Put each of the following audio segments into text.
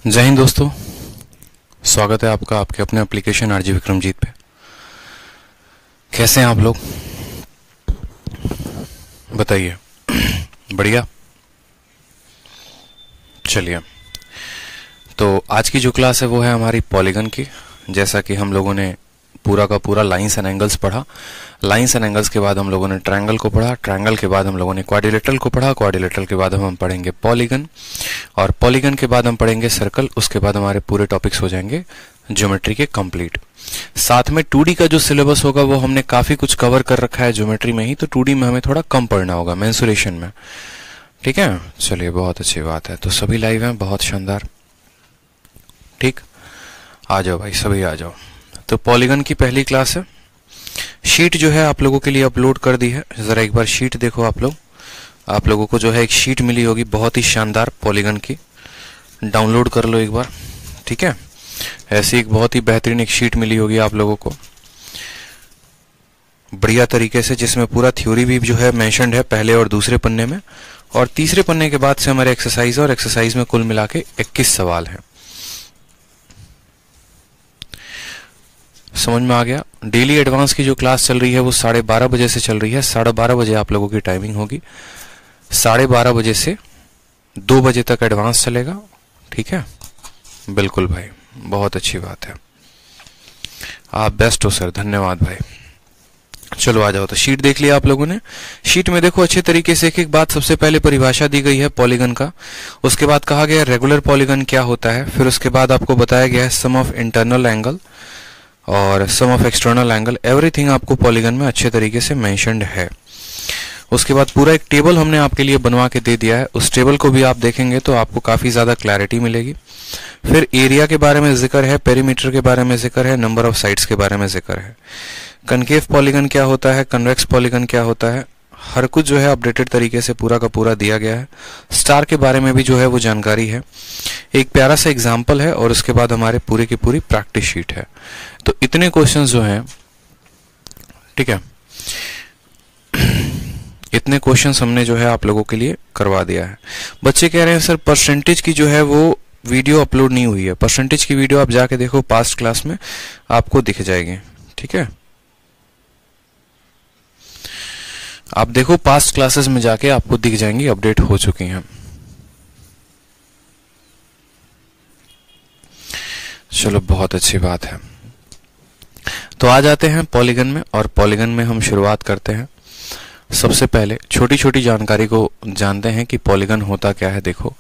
जय हिंद दोस्तों, स्वागत है आपका आपके अपने एप्लीकेशन आरजी विक्रमजीत पे। कैसे हैं आप लोग, बताइए। बढ़िया। चलिए, तो आज की जो क्लास है वो है हमारी पॉलीगन की। जैसा कि हम लोगों ने पूरा का पूरा लाइंस एंड एंगल्स पढ़ा। लाइंस एंड एंगल्स के बाद हम लोगों ने ट्रायंगल को पढ़ा। ट्रायंगल के बाद हम लोगों ने क्वाड्रिलेटरल को पढ़ा। क्वाड्रिलेटरल के बाद हम पढ़ेंगे पॉलीगन, और पॉलीगन के बाद हम पढ़ेंगे सर्कल। उसके बाद हमारे पूरे टॉपिक्स हो जाएंगे ज्योमेट्री के कंप्लीट। साथ में 2D का जो सिलेबस होगा वो हमने काफी कुछ कवर कर रखा है ज्योमेट्री में ही, तो 2D में हमें थोड़ा कम पढ़ना होगा मेंसुरेशन में। ठीक है, चलिए, बहुत अच्छी बात है। तो सभी लाइव हैं, बहुत शानदार। ठीक, आ जाओ भाई, सभी आ जाओ। तो पॉलीगन की पहली क्लास है। शीट जो है आप लोगों के लिए अपलोड कर दी है। जरा एक बार शीट देखो आप लोग। आप लोगों को जो है एक शीट मिली होगी बहुत ही शानदार पॉलीगन की, डाउनलोड कर लो एक बार। ठीक है, ऐसी एक बहुत ही बेहतरीन एक शीट मिली होगी आप लोगों को बढ़िया तरीके से, जिसमें पूरा थ्योरी भी जो है मेंशन्ड है पहले और दूसरे पन्ने में, और तीसरे पन्ने के बाद से हमारे एक्सरसाइज, और एक्सरसाइज में कुल मिला के 21 सवाल हैं। समझ में आ गया। डेली एडवांस की जो क्लास चल रही है वो 12:30 बजे से चल रही है। 12:30 बजे आप लोगों की टाइमिंग होगी। 12:30 बजे से 2 बजे तक एडवांस चलेगा। ठीक है, बिल्कुल भाई, बहुत अच्छी बात है। आप बेस्ट हो सर, धन्यवाद भाई। चलो आ जाओ। तो शीट देख लिया आप लोगों ने। शीट में देखो अच्छे तरीके से एक एक बात। सबसे पहले परिभाषा दी गई है पॉलीगन का, उसके बाद कहा गया रेगुलर पॉलीगन क्या होता है, फिर उसके बाद आपको बताया गया है सम ऑफ इंटरनल एंगल और सम ऑफ एक्सटर्नल एंगल। एवरीथिंग आपको पॉलीगन में अच्छे तरीके से मेंशन्ड है। उसके बाद पूरा एक टेबल हमने आपके लिए बनवा के दे दिया है। उस टेबल को भी आप देखेंगे तो आपको काफी ज्यादा क्लैरिटी मिलेगी। फिर एरिया के बारे में जिक्र है, पेरीमीटर के बारे में जिक्र है, नंबर ऑफ साइड्स के बारे में जिक्र है। कनकेव पॉलीगन क्या होता है, कन्वेक्स पॉलीगन क्या होता है, हर कुछ जो है अपडेटेड तरीके से पूरा का पूरा दिया गया है। स्टार के बारे में भी जो है वो जानकारी है। एक प्यारा सा एग्जाम्पल है, और उसके बाद हमारे पूरे की पूरी प्रैक्टिस शीट है। तो इतने क्वेश्चंस जो हैं, ठीक है, इतने क्वेश्चंस हमने जो है आप लोगों के लिए करवा दिया है। बच्चे कह रहे हैं सर परसेंटेज की जो है वो वीडियो अपलोड नहीं हुई है। परसेंटेज की वीडियो आप जाके देखो, पास्ट क्लास में आपको दिख जाएगी। ठीक है, आप देखो पास्ट क्लासेस में जाके आपको दिख जाएंगी, अपडेट हो चुकी हैं। चलो, बहुत अच्छी बात है। तो आ जाते हैं पॉलीगन में, और पॉलीगन में हम शुरुआत करते हैं। सबसे पहले छोटी छोटी जानकारी को जानते हैं कि पॉलीगन होता क्या है। देखो,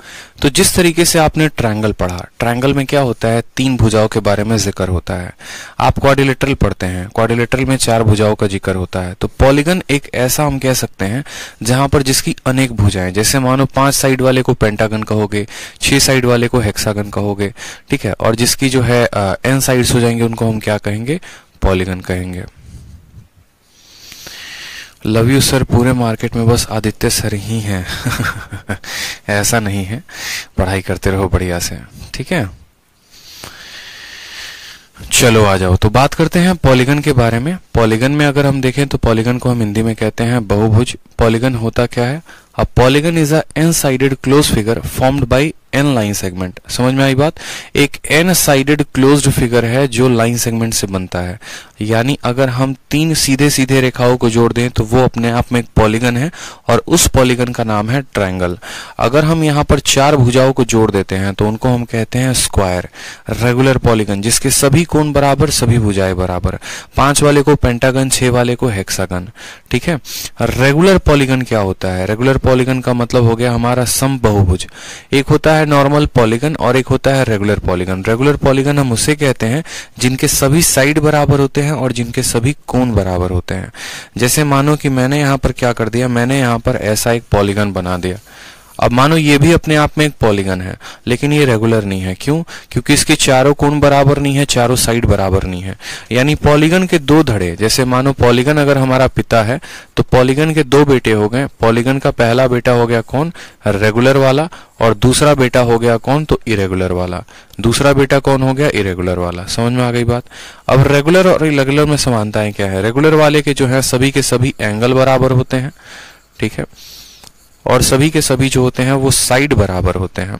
तो जिस तरीके से आपने ट्रायंगल पढ़ा, ट्रायंगल में क्या होता है, 3 भुजाओं के बारे में जिक्र होता है। आप क्वाड्रिलेटरल पढ़ते हैं, क्वाड्रिलेटरल में 4 भुजाओं का जिक्र होता है। तो पॉलीगन एक ऐसा हम कह सकते हैं जहां पर जिसकी अनेक भुजाएं, जैसे मानो 5 साइड वाले को पेंटागन कहोगे, 6 साइड वाले को हेक्सागन कहोगे। ठीक है, और जिसकी जो है n साइड्स हो जाएंगे उनको हम क्या कहेंगे, पॉलीगन कहेंगे। लव यू सर, पूरे मार्केट में बस आदित्य सर ही हैं। ऐसा नहीं है, पढ़ाई करते रहो बढ़िया से। ठीक है, चलो आ जाओ। तो बात करते हैं पॉलीगन के बारे में। पॉलीगन में अगर हम देखें तो पॉलीगन को हम हिंदी में कहते हैं बहुभुज। पॉलीगन होता क्या है, a polygon is a n sided closed figure formed by n line segment. समझ में आई बात। एक एन साइडेड क्लोज्ड फिगर है जो लाइन सेगमेंट से बनता है। यानी अगर हम 3 सीधे सीधे रेखाओं को जोड़ दें तो वो अपने आप में एक पॉलीगन है, और उस पॉलीगन का नाम है ट्रायंगल। अगर हम यहाँ पर 4 भुजाओं को जोड़ देते हैं तो उनको हम कहते हैं स्क्वायर। रेगुलर पॉलीगन जिसके सभी कोण बराबर, सभी भुजाएं बराबर। 5 वाले को पेंटागन, 6 वाले को हेक्सागन। ठीक है, रेगुलर पॉलीगन क्या होता है, रेगुलर पॉलीगन का मतलब हो गया हमारा सम बहुभुज। एक होता है नॉर्मल पॉलीगन और एक होता है रेगुलर पॉलीगन। रेगुलर पॉलीगन हम उसे कहते हैं जिनके सभी साइड बराबर होते हैं और जिनके सभी कोण बराबर होते हैं। जैसे मानो कि मैंने यहां पर क्या कर दिया, मैंने यहां पर ऐसा एक पॉलीगन बना दिया। अब मानो ये भी अपने आप में एक पॉलीगन है, लेकिन ये रेगुलर नहीं है। क्यों? क्योंकि इसके चारों कोण बराबर नहीं है, चारों साइड बराबर नहीं है। यानी पॉलीगन के 2 धड़े, जैसे मानो पॉलीगन अगर हमारा पिता है तो पॉलीगन के 2 बेटे हो गए। पॉलीगन का पहला बेटा हो गया कौन, रेगुलर वाला, और दूसरा बेटा हो गया कौन, तो इरेगुलर वाला। दूसरा बेटा कौन हो गया, इरेगुलर वाला। समझ में आ गई बात। अब रेगुलर और इरेगुलर में समानताएं क्या है। रेगुलर वाले के जो है सभी के सभी एंगल बराबर होते हैं। ठीक है, और सभी के सभी जो होते हैं वो साइड बराबर होते हैं।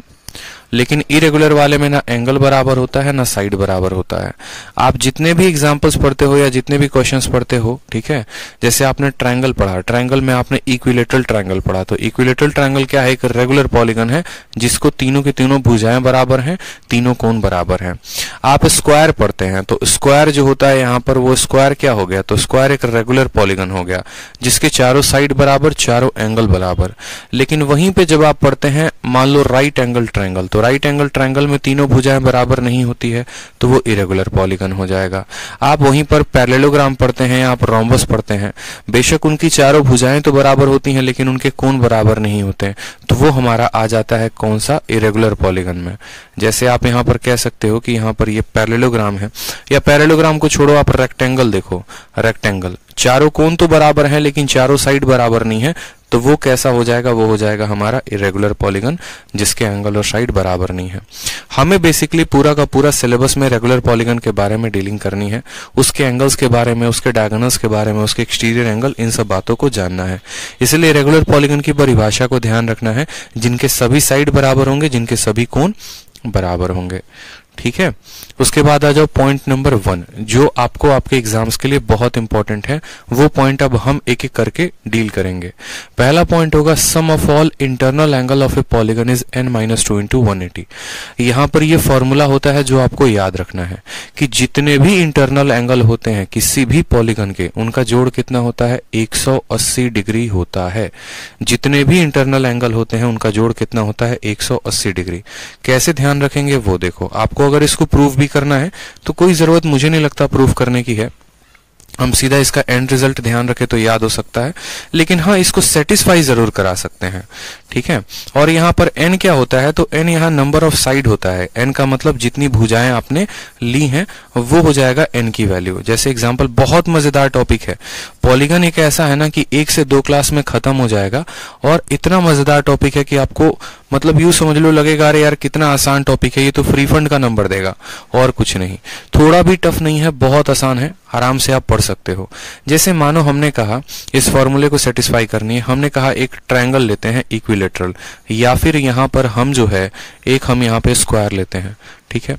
लेकिन इरेगुलर वाले में ना एंगल बराबर होता है ना साइड बराबर होता है। आप जितने भी एग्जांपल्स पढ़ते हो या जितने भी क्वेश्चंस पढ़ते हो, ठीक है, जैसे आपने ट्रायंगल पढ़ा, ट्रायंगल में आपने इक्विलेटरल ट्रायंगल पढ़ा, तो इक्विलेटरल ट्रायंगल क्या है? एक रेगुलर पॉलीगन है जिसको तीनों के तीनों भुजाएं बराबर हैं, तीनों कोण बराबर हैं। आप स्क्वायर पढ़ते हैं तो स्क्वायर जो होता है यहाँ पर, वो स्क्वायर क्या हो गया? तो स्क्वायर एक रेगुलर पॉलीगन हो गया जिसके चारों साइड बराबर, चारों एंगल बराबर। लेकिन वहीं पे जब आप पढ़ते हैं मान लो राइट एंगल ट्रायंगल, तो राइट एंगल ट्रायंगल में तीनों भुजाएं बराबर नहीं होती है तो वो इरेगुलर पॉलीगन हो जाएगा। आप वहीं पर पैरेललोग्राम पढ़ते हैं, आप रोम्बस पढ़ते हैं, बेशक उनकी चारों भुजाएं तो बराबर होती हैं लेकिन उनके कोण बराबर नहीं होते हैं, तो वो हमारा आ जाता है कौन सा? इरेगुलर पॉलीगन में। जैसे आप यहाँ पर कह सकते हो कि यहाँ पर ये पैरेललोग्राम है, या पैरेललोग्राम को छोड़ो, आप रेक्टेंगल देखो, रेक्टेंगल चारों कोण तो बराबर हैं लेकिन चारों साइड बराबर नहीं है, तो वो कैसा हो जाएगा? वो हो जाएगा हमारा इरेगुलर पॉलीगन जिसके एंगल और साइड बराबर नहीं है। हमें बेसिकली पूरा का पूरा सिलेबस में रेगुलर पॉलीगन के बारे में डीलिंग करनी है, उसके एंगल्स के बारे में, उसके डायगोनल्स के बारे में, उसके एक्सटीरियर एंगल, इन सब बातों को जानना है। इसलिए रेगुलर पॉलीगन की परिभाषा को ध्यान रखना है, जिनके सभी साइड बराबर होंगे, जिनके सभी कोण बराबर होंगे, ठीक है। उसके बाद आ जाओ पॉइंट नंबर 1, जो आपको आपके एग्जाम्स के लिए बहुत इंपॉर्टेंट है। वो पॉइंट अब हम एक एक करके डील करेंगे। पहला पॉइंट होगा sum of all internal angle of a polygon is n-2 × 180। यहाँ पर ये फॉर्मूला होता है जो आपको याद रखना है कि जितने भी इंटरनल एंगल होते हैं किसी भी पॉलीगन के, उनका जोड़ कितना होता है? 180 डिग्री होता है। जितने भी इंटरनल एंगल होते हैं उनका जोड़ कितना होता है? 180 डिग्री। कैसे ध्यान रखेंगे वो देखो। आपको अगर इसको प्रूव भी करना है तो कोई जरूरत मुझे नहीं लगता प्रूव करने की है, हम सीधा इसका एंड रिजल्ट ध्यान रखें तो याद हो सकता है, लेकिन हाँ इसको सेटिस्फाई जरूर करा सकते हैं, ठीक है। और यहाँ पर n क्या होता है? तो n यहाँ नंबर ऑफ साइड होता है। n का मतलब जितनी भुजाएं आपने ली हैं वो हो जाएगा n की वैल्यू। जैसे एग्जांपल, बहुत मजेदार टॉपिक है पॉलीगन, एक ऐसा है ना कि 1 से 2 क्लास में खत्म हो जाएगा, और इतना मजेदार टॉपिक है कि आपको मतलब यूं समझ लो लगेगा अरे यार कितना आसान टॉपिक है, ये तो फ्री फंड का नंबर देगा, और कुछ नहीं। थोड़ा भी टफ नहीं है, बहुत आसान है, आराम से आप पढ़ सकते हो। जैसे मानो हमने कहा इस फॉर्मूले को सेटिस्फाई करनी है, हमने कहा एक ट्रायंगल लेते हैं इक्विलेटरल, या फिर यहाँ पर हम जो है एक हम यहाँ पे स्क्वायर लेते हैं, ठीक है।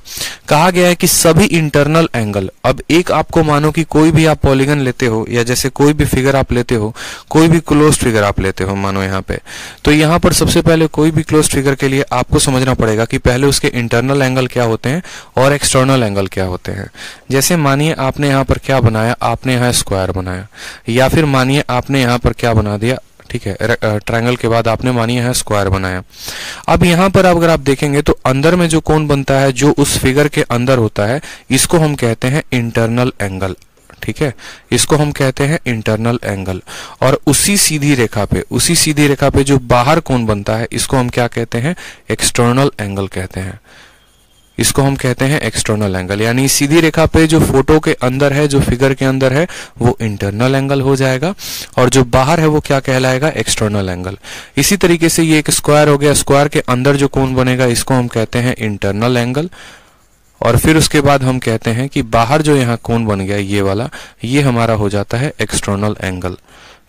कहा गया है कि सभी इंटरनल एंगल, अब एक आपको मानो कि कोई भी आप पॉलीगन लेते हो या जैसे कोई भी फिगर आप लेते हो, कोई भी क्लोज फिगर आप लेते हो मानो यहाँ पे, तो यहाँ पर सबसे पहले कोई भी क्लोज फिगर के लिए आपको समझना पड़ेगा कि पहले उसके इंटरनल एंगल क्या होते हैं और एक्सटर्नल एंगल क्या होते हैं। जैसे मानिए आपने यहाँ पर क्या बनाया? आपने यहाँ स्क्वायर बनाया, या फिर मानिए आपने यहाँ पर क्या बना दिया? ठीक है, ट्रायंगल के बाद आपने मानिए है स्क्वायर बनाया। अब यहाँ पर अगर आप देखेंगे तो अंदर में जो कोण बनता है, जो उस फिगर के अंदर होता है, इसको हम कहते हैं इंटरनल एंगल, ठीक है, इसको हम कहते हैं इंटरनल एंगल। और उसी सीधी रेखा पे जो बाहर कोण बनता है, इसको हम क्या कहते हैं? एक्सटर्नल एंगल कहते हैं। इसको हम कहते हैं एक्सटर्नल एंगल, यानी सीधी रेखा पे जो फोटो के अंदर है, जो फिगर के अंदर है, वो इंटरनल एंगल हो जाएगा, और जो बाहर है वो क्या कहलाएगा? External angle. इसी तरीके से ये एक स्क्वायर हो गया, स्क्वायर के अंदर जो कोण बनेगा इसको हम कहते हैं इंटरनल एंगल, और फिर उसके बाद हम कहते हैं कि बाहर जो यहाँ कोण बन गया ये वाला, ये हमारा हो जाता है एक्सटर्नल एंगल।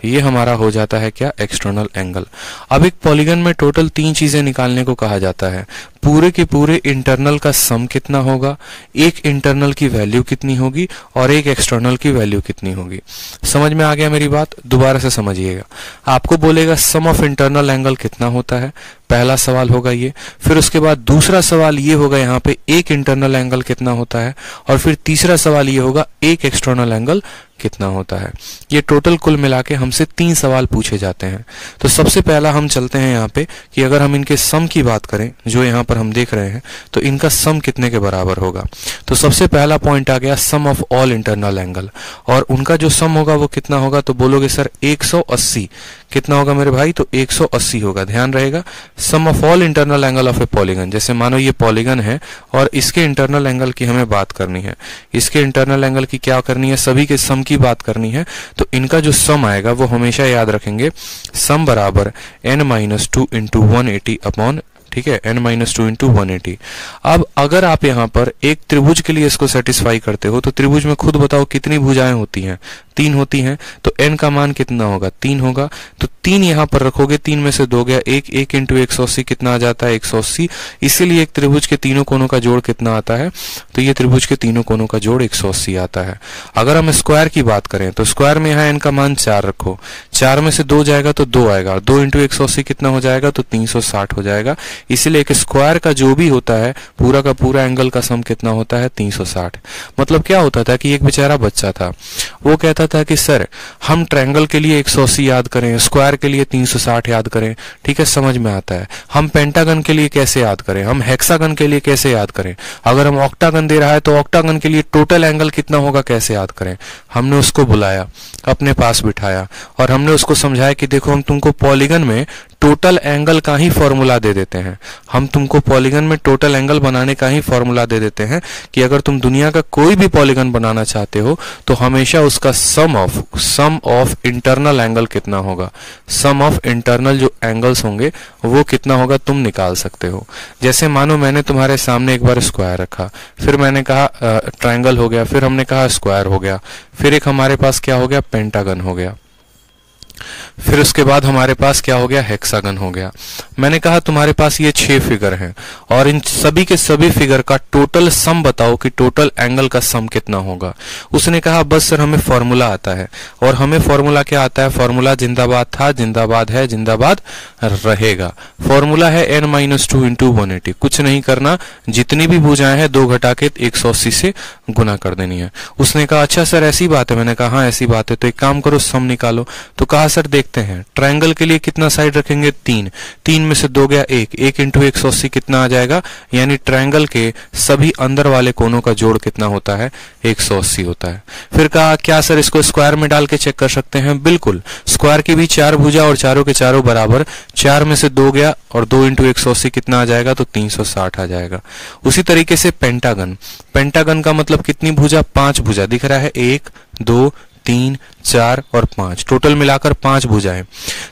ये हमारा हो जाता है क्या? External angle. अब एक पॉलीगन में टोटल 3 चीजें निकालने को कहा जाता है। पूरे के पूरे इंटरनल का सम कितना होगा, एक इंटरनल की वैल्यू कितनी होगी, और एक एक्सटर्नल की वैल्यू कितनी होगी। समझ में आ गया मेरी बात? दोबारा से समझिएगा। आपको बोलेगा सम ऑफ इंटरनल एंगल कितना होता है, पहला सवाल होगा ये। फिर उसके बाद दूसरा सवाल ये होगा यहाँ पे एक इंटरनल एंगल कितना होता है, और फिर तीसरा सवाल ये होगा एक एक्सटर्नल एंगल कितना होता है। ये टोटल कुल मिला के हमसे 3 सवाल पूछे जाते हैं। तो सबसे पहला हम चलते हैं यहाँ पे कि अगर हम इनके सम की बात करें, जो यहाँ पर हम देख रहे हैं, तो इनका सम कितने के बराबर होगा। तो सबसे पहला पॉइंट आ गया सम ऑफ ऑल इंटरनल एंगल, और उनका जो सम होगा वो कितना होगा? तो बोलोगे सर 180। कितना होगा मेरे भाई? तो 180 होगा। ध्यान रहेगा, sum of all internal angle of a polygon. जैसे मानो ये पॉलीगन है और इसके इंटरनल एंगल की हमें बात करनी है, इसके इंटरनल एंगल की क्या करनी है? सभी के सम की बात करनी है। तो इनका जो सम आएगा वो हमेशा याद रखेंगे, सम बराबर n-2 × 180 अपॉन, ठीक है, n-2 × 180। अब अगर आप यहाँ पर एक त्रिभुज के लिए इसको सेटिस्फाई करते हो, तो त्रिभुज में खुद बताओ कितनी भुजाएं होती हैं? 3 होती हैं, तो n का मान कितना होगा, 3 होगा। तो 3 यहां पर रखोगे, 3 में से 2 गया 1, 1 इंटू 180 कितना आ जाता है, 180। इसीलिए एक त्रिभुज के तीनों कोनों का जोड़ कितना आता है, तो ये त्रिभुज के तीनों कोनों का जोड़ 180 आता है। अगर हम स्क्वायर की बात करें तो स्क्वायर में यहाँ n का मान 4 रखो, 4 में से 2 जाएगा तो 2 आएगा, और 2 इंटू 180 कितना हो जाएगा, तो 360 हो जाएगा। इसीलिए एक स्क्वायर का जो भी होता है पूरा का पूरा एंगल का सम कितना होता है, 360। मतलब क्या होता था कि एक बेचारा बच्चा था, वो कहता था कि सर हम ट्रायंगल के लिए 180 याद करें, स्क्वायर के लिए 360 याद करें, ठीक है, समझ में आता है। हम पेंटागन के लिए कैसे याद करें, हम हेक्सागन के लिए कैसे याद करें, अगर हम ऑक्टागन दे रहा है तो ऑक्टागन के लिए टोटल एंगल कितना होगा कैसे याद करें। हमने उसको बुलाया, अपने पास बिठाया और हमने उसको समझाया कि देखो हम तुमको पॉलीगन में टोटल एंगल का ही फॉर्मूला दे देते हैं, हम तुमको पॉलीगन में टोटल एंगल बनाने का ही फॉर्मूला दे देते हैं कि अगर तुम दुनिया का कोई भी पॉलीगन बनाना चाहते हो तो हमेशा उसका सम ऑफ इंटरनल एंगल कितना होगा, सम ऑफ इंटरनल जो एंगल्स होंगे वो कितना होगा तुम निकाल सकते हो। जैसे मानो मैंने तुम्हारे सामने एक बार स्क्वायर रखा, फिर मैंने कहा ट्रायंगल हो गया, फिर हमने कहा स्क्वायर हो गया, फिर एक हमारे पास क्या हो गया, पेंटागन हो गया, फिर उसके बाद हमारे पास क्या हो गया, हेक्सागन हो गया। मैंने कहा तुम्हारे पास ये 6 फिगर हैं और इन सभी के सभी फिगर का टोटल सम बताओ कि टोटल एंगल का सम कितना होगा। उसने कहा बस सर हमें फॉर्मूला आता है, और हमें फॉर्मूला क्या आता है, फॉर्मूला जिंदाबाद था, जिंदाबाद है, जिंदाबाद रहेगा। फॉर्मूला है n-2 इंटू 180। कुछ नहीं करना, जितनी भी भुजाएं हैं 2 घटा के 180 से गुना कर देनी है। उसने कहा अच्छा सर ऐसी बात है, मैंने कहा हाँ ऐसी बात है, तो एक काम करो सम निकालो। तो कहा सर देखते हैं, ट्रायंगल के लिए कितना साइड रखेंगे, 3, 3 में से 2 गया 1, 1 इंटू 180 कितना आ जाएगा, यानी ट्रायंगल के सभी अंदर वाले कोनों का जोड़ कितना होता है, 180 होता है। फिर कहा क्या सर इसको स्क्वायर में डाल के चेक कर सकते हैं, बिल्कुल, स्क्वायर की भी 4 भुजा और चारों के चारों बराबर, 4 में से 2 गया और 2 इंटू 180 कितना आ जाएगा, तो 360 आ जाएगा। उसी तरीके से पेंटागन, पेंटागन का मतलब कितनी भुजा, 5 भुजा दिख रहा है, 1 2 3 4 और 5, टोटल मिलाकर 5 भुजाएं।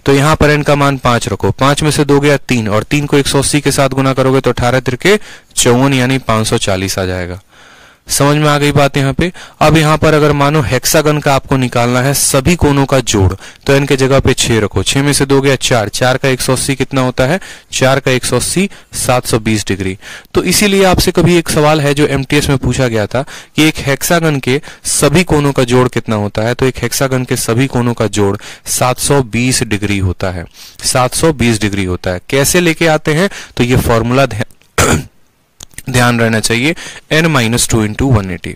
तो यहां पर n का मान 5 रखो, 5 में से 2 गया 3 और 3 को 180 के साथ गुना करोगे तो 18 तिरके 54 यानी 540 आ जाएगा। समझ में आ गई बात यहाँ पे। अब यहाँ पर अगर मानो हेक्सागन का आपको निकालना है सभी कोनों का जोड़, तो n के जगह पे 6 रखो, 6 में से 2 गया 4, 4 का 180 कितना होता है, 4 का 180 720 डिग्री। तो इसीलिए आपसे कभी एक सवाल है जो एमटीएस में पूछा गया था कि एक हेक्सागन के सभी कोनों का जोड़ कितना होता है, तो एक हेक्सागन के सभी कोनों का जोड़ 720 डिग्री होता है, 720 डिग्री होता है। कैसे लेके आते हैं, तो ये फॉर्मूला ध्यान रहना चाहिए, n-2 इंटू 180।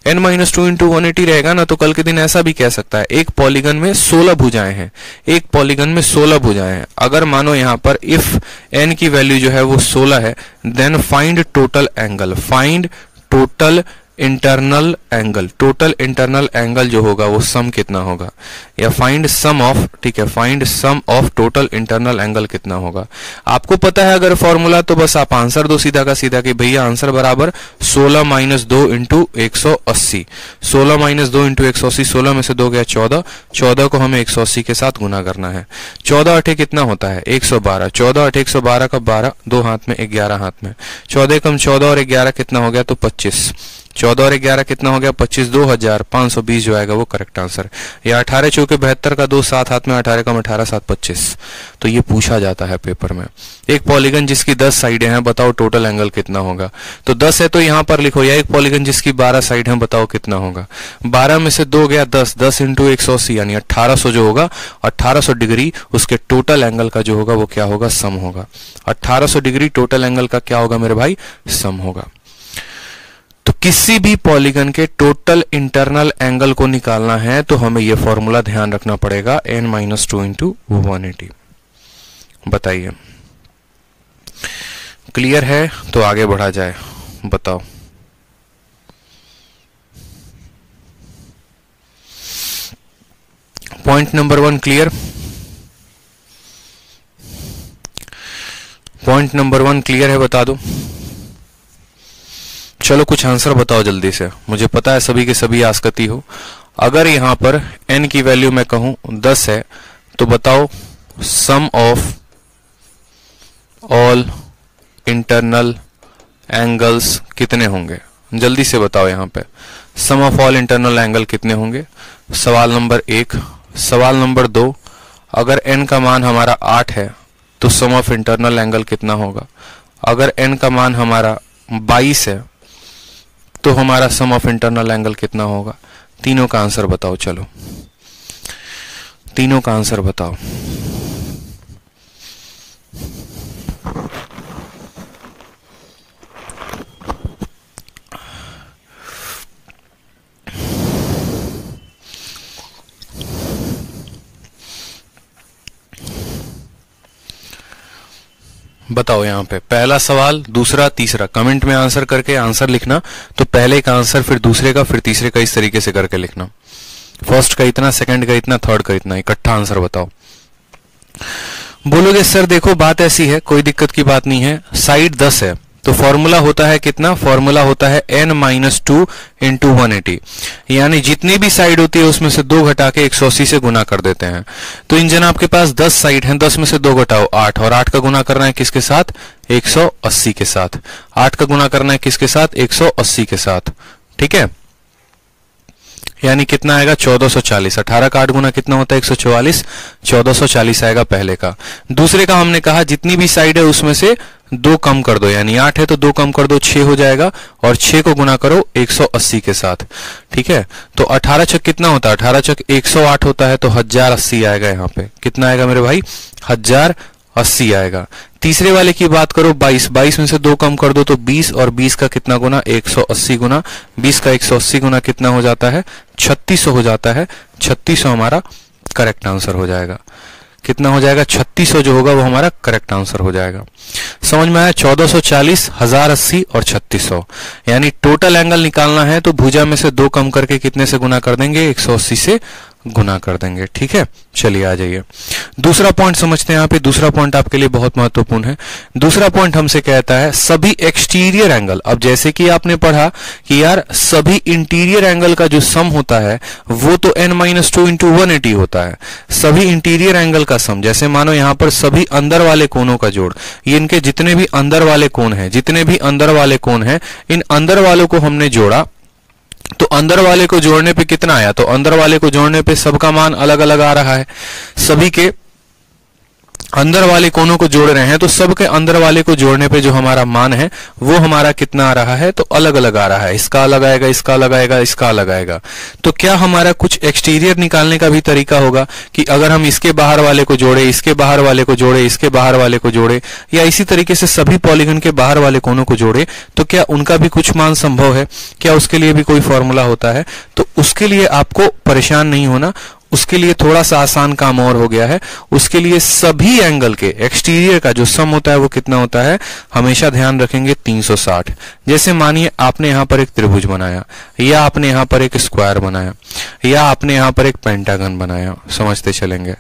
n-2 इंटू 180 रहेगा ना, तो कल के दिन ऐसा भी कह सकता है एक पॉलीगन में 16 भुजाएं हैं, एक पॉलीगन में 16 भुजाएं हैं। अगर मानो यहां पर इफ n की वैल्यू जो है वो 16 है, then find total angle, find total internal angle, total internal angle जो होगा वो सम कितना होगा, या फाइंड सम ऑफ, ठीक है, find sum of total internal angle कितना होगा। आपको पता है अगर फॉर्मूला, तो बस आप आंसर दो सीधा का सीधा कि भैया आंसर बराबर 16 माइनस 2 इंटू 180, 16 माइनस 2 इंटू 180, 16 में से 2 गया 14, 14 को हमें 180 के साथ गुना करना है। 14 अठे कितना होता है, 112, 14 अठे 112 का 12, 2 हाथ में 11 हाथ में, 14 कम 14 और 11 कितना हो गया, तो 25, 14 और 11 कितना हो गया, 25, 2520 जो आएगा वो करेक्ट आंसर। या 18 चौके 72 का 2, 7 हाथ में 18 कम 18 7 25। तो ये पूछा जाता है पेपर में। एक पॉलीगन जिसकी 10 साइडें हैं, बताओ टोटल एंगल कितना होगा, तो 10 है तो यहां पर लिखो, या एक पॉलीगन जिसकी 12 साइड है, बताओ कितना होगा। 12 में से 2 गया 10, 10 इंटू 180 यानी 1800 जो होगा, 1800 डिग्री उसके टोटल एंगल का जो होगा वो क्या होगा, सम होगा। 1800 डिग्री टोटल एंगल का क्या होगा मेरे भाई, सम होगा। तो किसी भी पॉलीगन के टोटल इंटरनल एंगल को निकालना है तो हमें यह फॉर्मूला ध्यान रखना पड़ेगा, n-2 इंटू 180। बताइए क्लियर है, तो आगे बढ़ा जाए, बताओ। Point number 1 clear, point number 1 clear है, बता दो। चलो कुछ आंसर बताओ जल्दी से, मुझे पता है सभी के सभी आसकती हो। अगर यहां पर n की वैल्यू मैं कहूं 10 है, तो बताओ सम ऑफ ऑल इंटरनल एंगल्स कितने होंगे, जल्दी से बताओ। यहां पे सम ऑफ ऑल इंटरनल एंगल कितने होंगे, सवाल नंबर 1। सवाल नंबर 2, अगर n का मान हमारा 8 है तो सम ऑफ इंटरनल एंगल कितना होगा, अगर n का मान हमारा 22 है तो हमारा सम ऑफ इंटरनल एंगल कितना होगा। तीनों का आंसर बताओ, चलो तीनों का आंसर बताओ। बताओ यहाँ पे पहला सवाल, दूसरा, तीसरा, कमेंट में आंसर करके आंसर लिखना। तो पहले का आंसर, फिर दूसरे का, फिर तीसरे का, इस तरीके से करके लिखना। फर्स्ट का इतना, सेकंड का इतना, थर्ड का इतना, इकट्ठा आंसर बताओ। बोलोगे सर देखो बात ऐसी है, कोई दिक्कत की बात नहीं है, साइड 10 है तो फॉर्मूला होता है कितना, फॉर्मूला होता है n-2 इंटू 180, यानी जितनी भी साइड होती है उसमें से 2 घटा के 180 से गुना कर देते हैं। तो इन जन आपके पास 10 साइड हैं, 10 में से 2 घटाओ 8, और 8 का गुना करना है किसके साथ, 180 के साथ। 8 का गुना करना है किसके साथ, 180 के साथ, ठीक है। यानी कितना आएगा, 1440। 18 का 8 गुना कितना होता है, 144, 1440 आएगा पहले का। दूसरे का हमने कहा जितनी भी साइड है उसमें से 2 कम कर दो, यानी 8 है तो 2 कम कर दो, 6 हो जाएगा, और 6 को गुना करो 180 के साथ, ठीक है। तो 18 छक कितना होता है, 18 छक 108 होता है, तो 1080 आएगा। यहाँ पे कितना आएगा मेरे भाई, 1080 आएगा। तीसरे वाले की बात करो, 22 में से 2 कम कर दो तो 20, और 20 का कितना गुना, 180 गुना, 20 का 180 गुना कितना हो जाता है, 3600 हो जाता है। 3600 हमारा करेक्ट आंसर हो जाएगा। कितना हो जाएगा, 3600 जो होगा वो हमारा करेक्ट आंसर हो जाएगा। समझ में आया, 1440, 1080 और 3600, यानी टोटल एंगल निकालना है तो भुजा में से 2 कम करके कितने से गुना कर देंगे, 180 से गुना कर देंगे, ठीक है। चलिए आ जाइए, दूसरा पॉइंट समझते हैं। यहाँ पे दूसरा पॉइंट आपके लिए बहुत महत्वपूर्ण है। दूसरा पॉइंट हमसे कहता है सभी एक्सटीरियर एंगल, अब जैसे कि आपने पढ़ा कि यार सभी इंटीरियर एंगल का जो सम होता है वो तो n-2 इंटू 180 होता है। सभी इंटीरियर एंगल का सम, जैसे मानो यहाँ पर सभी अंदर वाले कोनों का जोड़, ये इनके जितने भी अंदर वाले कोण हैं, जितने भी अंदर वाले कोण हैं, इन अंदर वालों को हमने जोड़ा, तो अंदर वाले को जोड़ने पे कितना आया, तो अंदर वाले को जोड़ने पे सबका मान अलग अलग आ रहा है। सभी के अंदर वाले कोनों को जोड़ रहे हैं तो सबके अंदर वाले को जोड़ने पे जो हमारा मान है वो हमारा कितना आ रहा है, तो अलग अलग आ रहा है। इसका अलग आएगा, इसका अलग आएगा, इसका अलग आएगा। तो क्या हमारा कुछ एक्सटीरियर निकालने का भी तरीका होगा कि अगर हम इसके बाहर वाले को जोड़े, इसके बाहर वाले को जोड़े, इसके बाहर वाले को जोड़े, या इसी तरीके से सभी पॉलीगन के बाहर वाले कोनों को जोड़े, तो क्या उनका भी कुछ मान संभव है, क्या उसके लिए भी कोई फॉर्मूला होता है। तो उसके लिए आपको परेशान नहीं होना, उसके लिए थोड़ा सा आसान काम और हो गया है। उसके लिए सभी एंगल के एक्सटीरियर का जो सम होता है वो कितना होता है, हमेशा ध्यान रखेंगे 360। जैसे मानिए आपने यहां पर एक त्रिभुज बनाया, या आपने यहां पर एक स्क्वायर बनाया, या आपने यहां पर एक पेंटागन बनाया, समझते चलेंगे,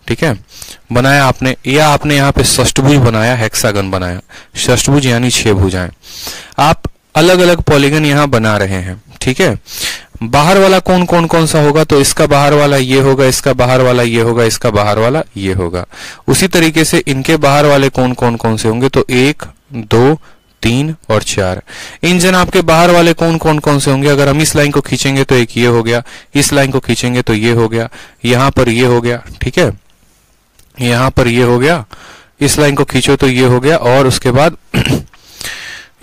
ठीक है, बनाया आपने, या आपने यहां पे षष्ठभुज बनाया, हेक्सागन बनाया। षष्ठभुज यानी 6 भुजाएं। आप अलग अलग पॉलीगन यहां बना रहे हैं, ठीक है। बाहर वाला कौन कौन कौन सा होगा, तो इसका बाहर वाला ये होगा, इसका बाहर वाला ये होगा, इसका बाहर वाला ये होगा। उसी तरीके से इनके बाहर वाले कौन कौन कौन से होंगे, तो 1, 2, 3 और 4। इन जन आपके बाहर वाले कौन कौन कौन से होंगे, अगर हम इस लाइन को खींचेंगे तो एक ये हो गया, इस लाइन को खींचेंगे तो ये हो गया, यहां पर ये हो गया, ठीक है, यहां पर ये हो गया, इस लाइन को खींचो तो ये हो गया, और उसके बाद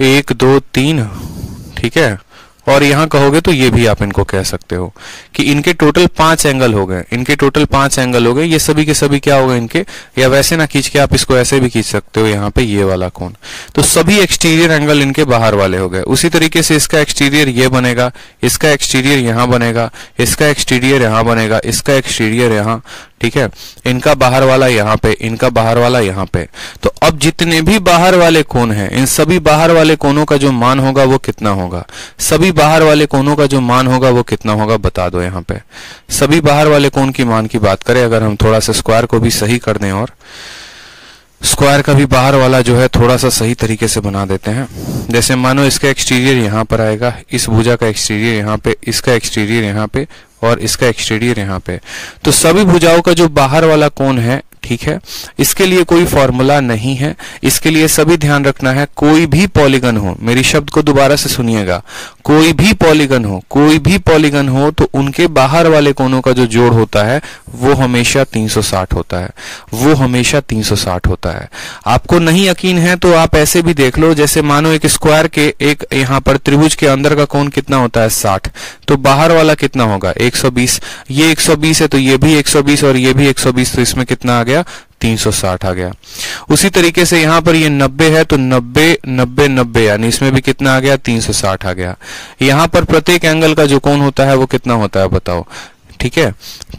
1, 2, 3, ठीक है, और यहां कहोगे तो ये भी आप इनको कह सकते हो कि इनके टोटल 5 एंगल हो गए, इनके टोटल 5 एंगल हो गए। ये सभी के सभी क्या हो गए इनके, या वैसे ना खींच के आप इसको ऐसे भी खींच सकते हो, यहाँ पे ये वाला कोण, तो सभी एक्सटीरियर एंगल इनके बाहर वाले हो गए। उसी तरीके से इसका एक्सटीरियर ये बनेगा, इसका एक्सटीरियर यहां बनेगा, इसका एक्सटीरियर यहां बनेगा, इसका एक्सटीरियर यहां, ठीक है, इनका बाहर वाला यहाँ पे, इनका बाहर वाला यहाँ पे। तो अब जितने भी बाहर वाले कोण हैं, इन सभी बाहर वाले कोणों का जो मान होगा वो कितना होगा, सभी बाहर वाले कोणों का जो मान होगा वो कितना होगा, बता दो। यहाँ पे सभी बाहर वाले कोण की मान की बात करें, अगर हम थोड़ा सा स्क्वायर को भी सही कर दें, और स्क्वायर का भी बाहर वाला जो है थोड़ा सा सही तरीके से बना देते हैं। जैसे मानो इसका एक्सटीरियर यहाँ पर आएगा, इस भुजा का एक्सटीरियर यहाँ पे, इसका एक्सटीरियर यहाँ पे, और इसका एक्सटीरियर यहाँ पे। तो सभी भुजाओं का जो बाहर वाला कोण है, ठीक है, इसके लिए कोई फॉर्मूला नहीं है। इसके लिए सभी ध्यान रखना है, कोई भी पॉलीगन हो, मेरी शब्द को दोबारा से सुनिएगा, कोई भी पॉलीगन हो तो उनके बाहर वाले कोनों का जो जोड़ होता है वो हमेशा 360 होता है, वो हमेशा 360 होता है। आपको नहीं यकीन है तो आप ऐसे भी देख लो, जैसे मानो एक स्क्वायर के एक यहाँ पर त्रिभुज के अंदर का कोण कितना होता है 60, तो बाहर वाला कितना होगा 120। ये 120 है तो ये भी 120 और ये भी 120, तो इसमें कितना आ गया 360 आ गया। उसी तरीके से यहाँ पर ये 90 है तो 90 90 90 यानी इसमें भी कितना आ गया 360 आ गया। यहाँ पर प्रत्येक एंगल का जो कोण होता है वो कितना होता है बताओ, ठीक है।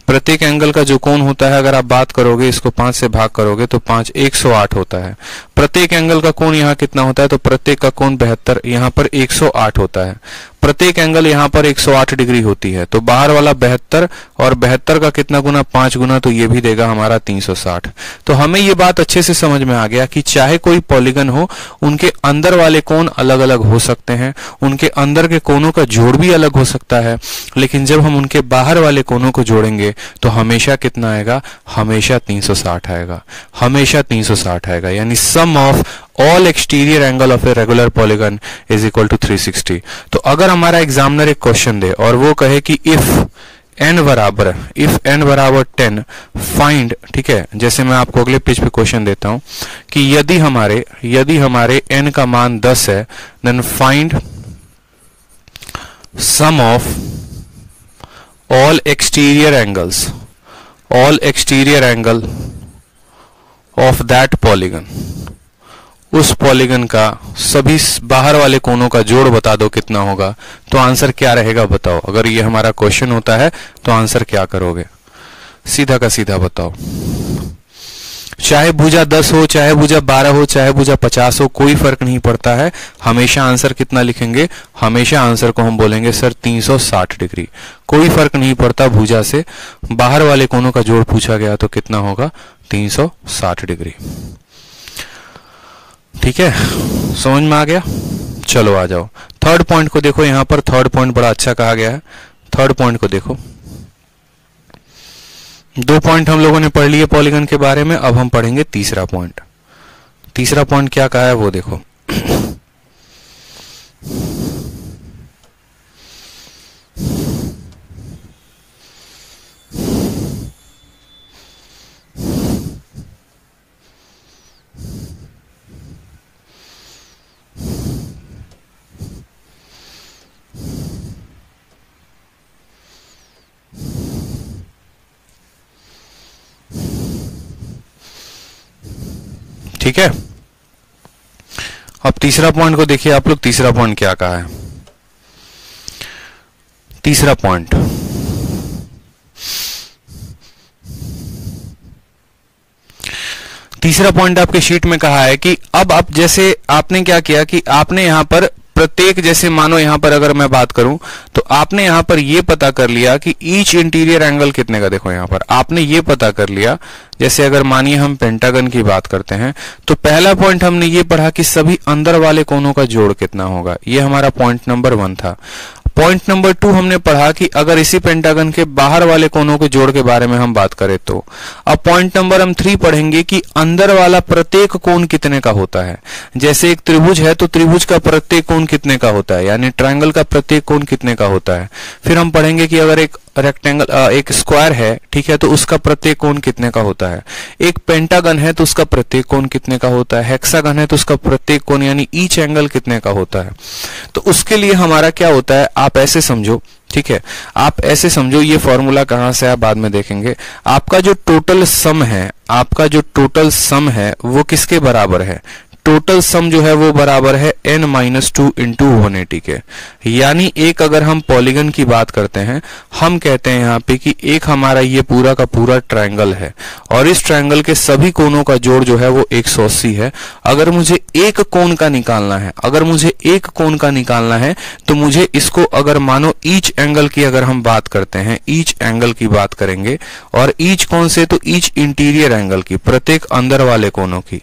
प्रत्येक एंगल का जो कोण होता है अगर आप बात करोगे इसको 5 से भाग करोगे तो 5 108 होता है। प्रत्येक एंगल का कोण यहाँ कितना होता है तो प्रत्येक का कोण 72, यहाँ पर 108 होता है। प्रत्येक एंगल यहाँ पर 108 डिग्री होती है, तो बाहर वाला 72 और 72 का कितना गुना 5 गुना, तो ये भी देगा हमारा 360। तो हमें ये बात अच्छे से समझ में आ गया कि चाहे कोई पॉलीगन हो उनके अंदर वाले कोण अलग अलग हो सकते हैं, उनके अंदर के कोनों का जोड़ भी अलग हो सकता है, लेकिन जब हम उनके बाहर वाले कोनों को जोड़ेंगे तो हमेशा कितना आएगा, हमेशा 360 आएगा, हमेशा 360 आएगा। यानी sum of all exterior angle of a regular polygon is equal to 360। तो अगर हमारा एग्जामिनर एक क्वेश्चन दे और वो कहे कि इफ n बराबर 10 फाइंड, ठीक है, जैसे मैं आपको अगले पेज पे क्वेश्चन देता हूं कि यदि हमारे n का मान 10 है, then find sum of all exterior angle of that polygon, उस पॉलीगन का सभी बाहर वाले कोनों का जोड़ बता दो कितना होगा। तो आंसर क्या रहेगा बताओ, अगर ये हमारा क्वेश्चन होता है तो आंसर क्या करोगे, सीधा का सीधा बताओ। चाहे भुजा 10 हो, चाहे भुजा 12 हो, चाहे भुजा 50 हो, कोई फर्क नहीं पड़ता है, हमेशा आंसर कितना लिखेंगे, हमेशा आंसर को हम बोलेंगे सर 360 डिग्री। कोई फर्क नहीं पड़ता, भुजा से बाहर वाले कोनों का जोड़ पूछा गया तो कितना होगा 360 डिग्री। ठीक है, समझ में आ गया। चलो आ जाओ थर्ड पॉइंट को देखो। यहां पर थर्ड पॉइंट बड़ा अच्छा कहा गया है। थर्ड पॉइंट को देखो, 2 पॉइंट हम लोगों ने पढ़ लिए पॉलीगन के बारे में, अब हम पढ़ेंगे तीसरा पॉइंट। तीसरा पॉइंट क्या कहा है वो देखो। ठीक है, अब तीसरा पॉइंट को देखिए आप लोग। तीसरा पॉइंट क्या कहा है, तीसरा पॉइंट आपके शीट में कहा है कि अब आप जैसे आपने क्या किया कि आपने यहां पर प्रत्येक, जैसे मानो यहां पर अगर मैं बात करूं तो आपने यहां पर ये पता कर लिया कि ईच इंटीरियर एंगल कितने का। देखो यहां पर आपने ये पता कर लिया, जैसे अगर मानिए हम पेंटागन की बात करते हैं तो पहला पॉइंट हमने ये पढ़ा कि सभी अंदर वाले कोनों का जोड़ कितना होगा, ये हमारा पॉइंट नंबर 1 था। पॉइंट नंबर 2 हमने पढ़ा कि अगर इसी पेंटागन के बाहर वाले कोनों के जोड़ के बारे में हम बात करें तो। अब पॉइंट नंबर हम 3 पढ़ेंगे कि अंदर वाला प्रत्येक कोण कितने का होता है। जैसे एक त्रिभुज है तो त्रिभुज का प्रत्येक कोण कितने का होता है, यानी ट्रायंगल का प्रत्येक कोण कितने का होता है। फिर हम पढ़ेंगे कि अगर एक रेक्टेंगल, एक स्क्वायर है, ठीक है, तो उसका प्रत्येक कोण कितने का होता है। एक पेंटागन है तो उसका प्रत्येक कोण कितने का होता है। हेक्सागन है तो उसका प्रत्येक कोण यानी ईच एंगल कितने का होता है। तो उसके लिए हमारा क्या होता है, आप ऐसे समझो, ठीक है, आप ऐसे समझो, ये फॉर्मूला कहां से आप बाद में देखेंगे। आपका जो टोटल सम है वो किसके बराबर है, टोटल सम जो है वो बराबर है n-2 इंटू 180 के। यानी एक अगर हम पॉलीगन की बात करते हैं, हम कहते हैं यहाँ पे कि एक हमारा ये पूरा का पूरा ट्रायंगल है और इस ट्रायंगल के सभी कोनों का जोड़ जो है वो 180 है। अगर मुझे एक कोण का निकालना है, तो मुझे इसको अगर मानो ईच एंगल की अगर हम बात करते हैं, ईच एंगल की बात करेंगे, और ईच कौन से, तो ईच इंटीरियर एंगल की, प्रत्येक अंदर वाले कोनों की,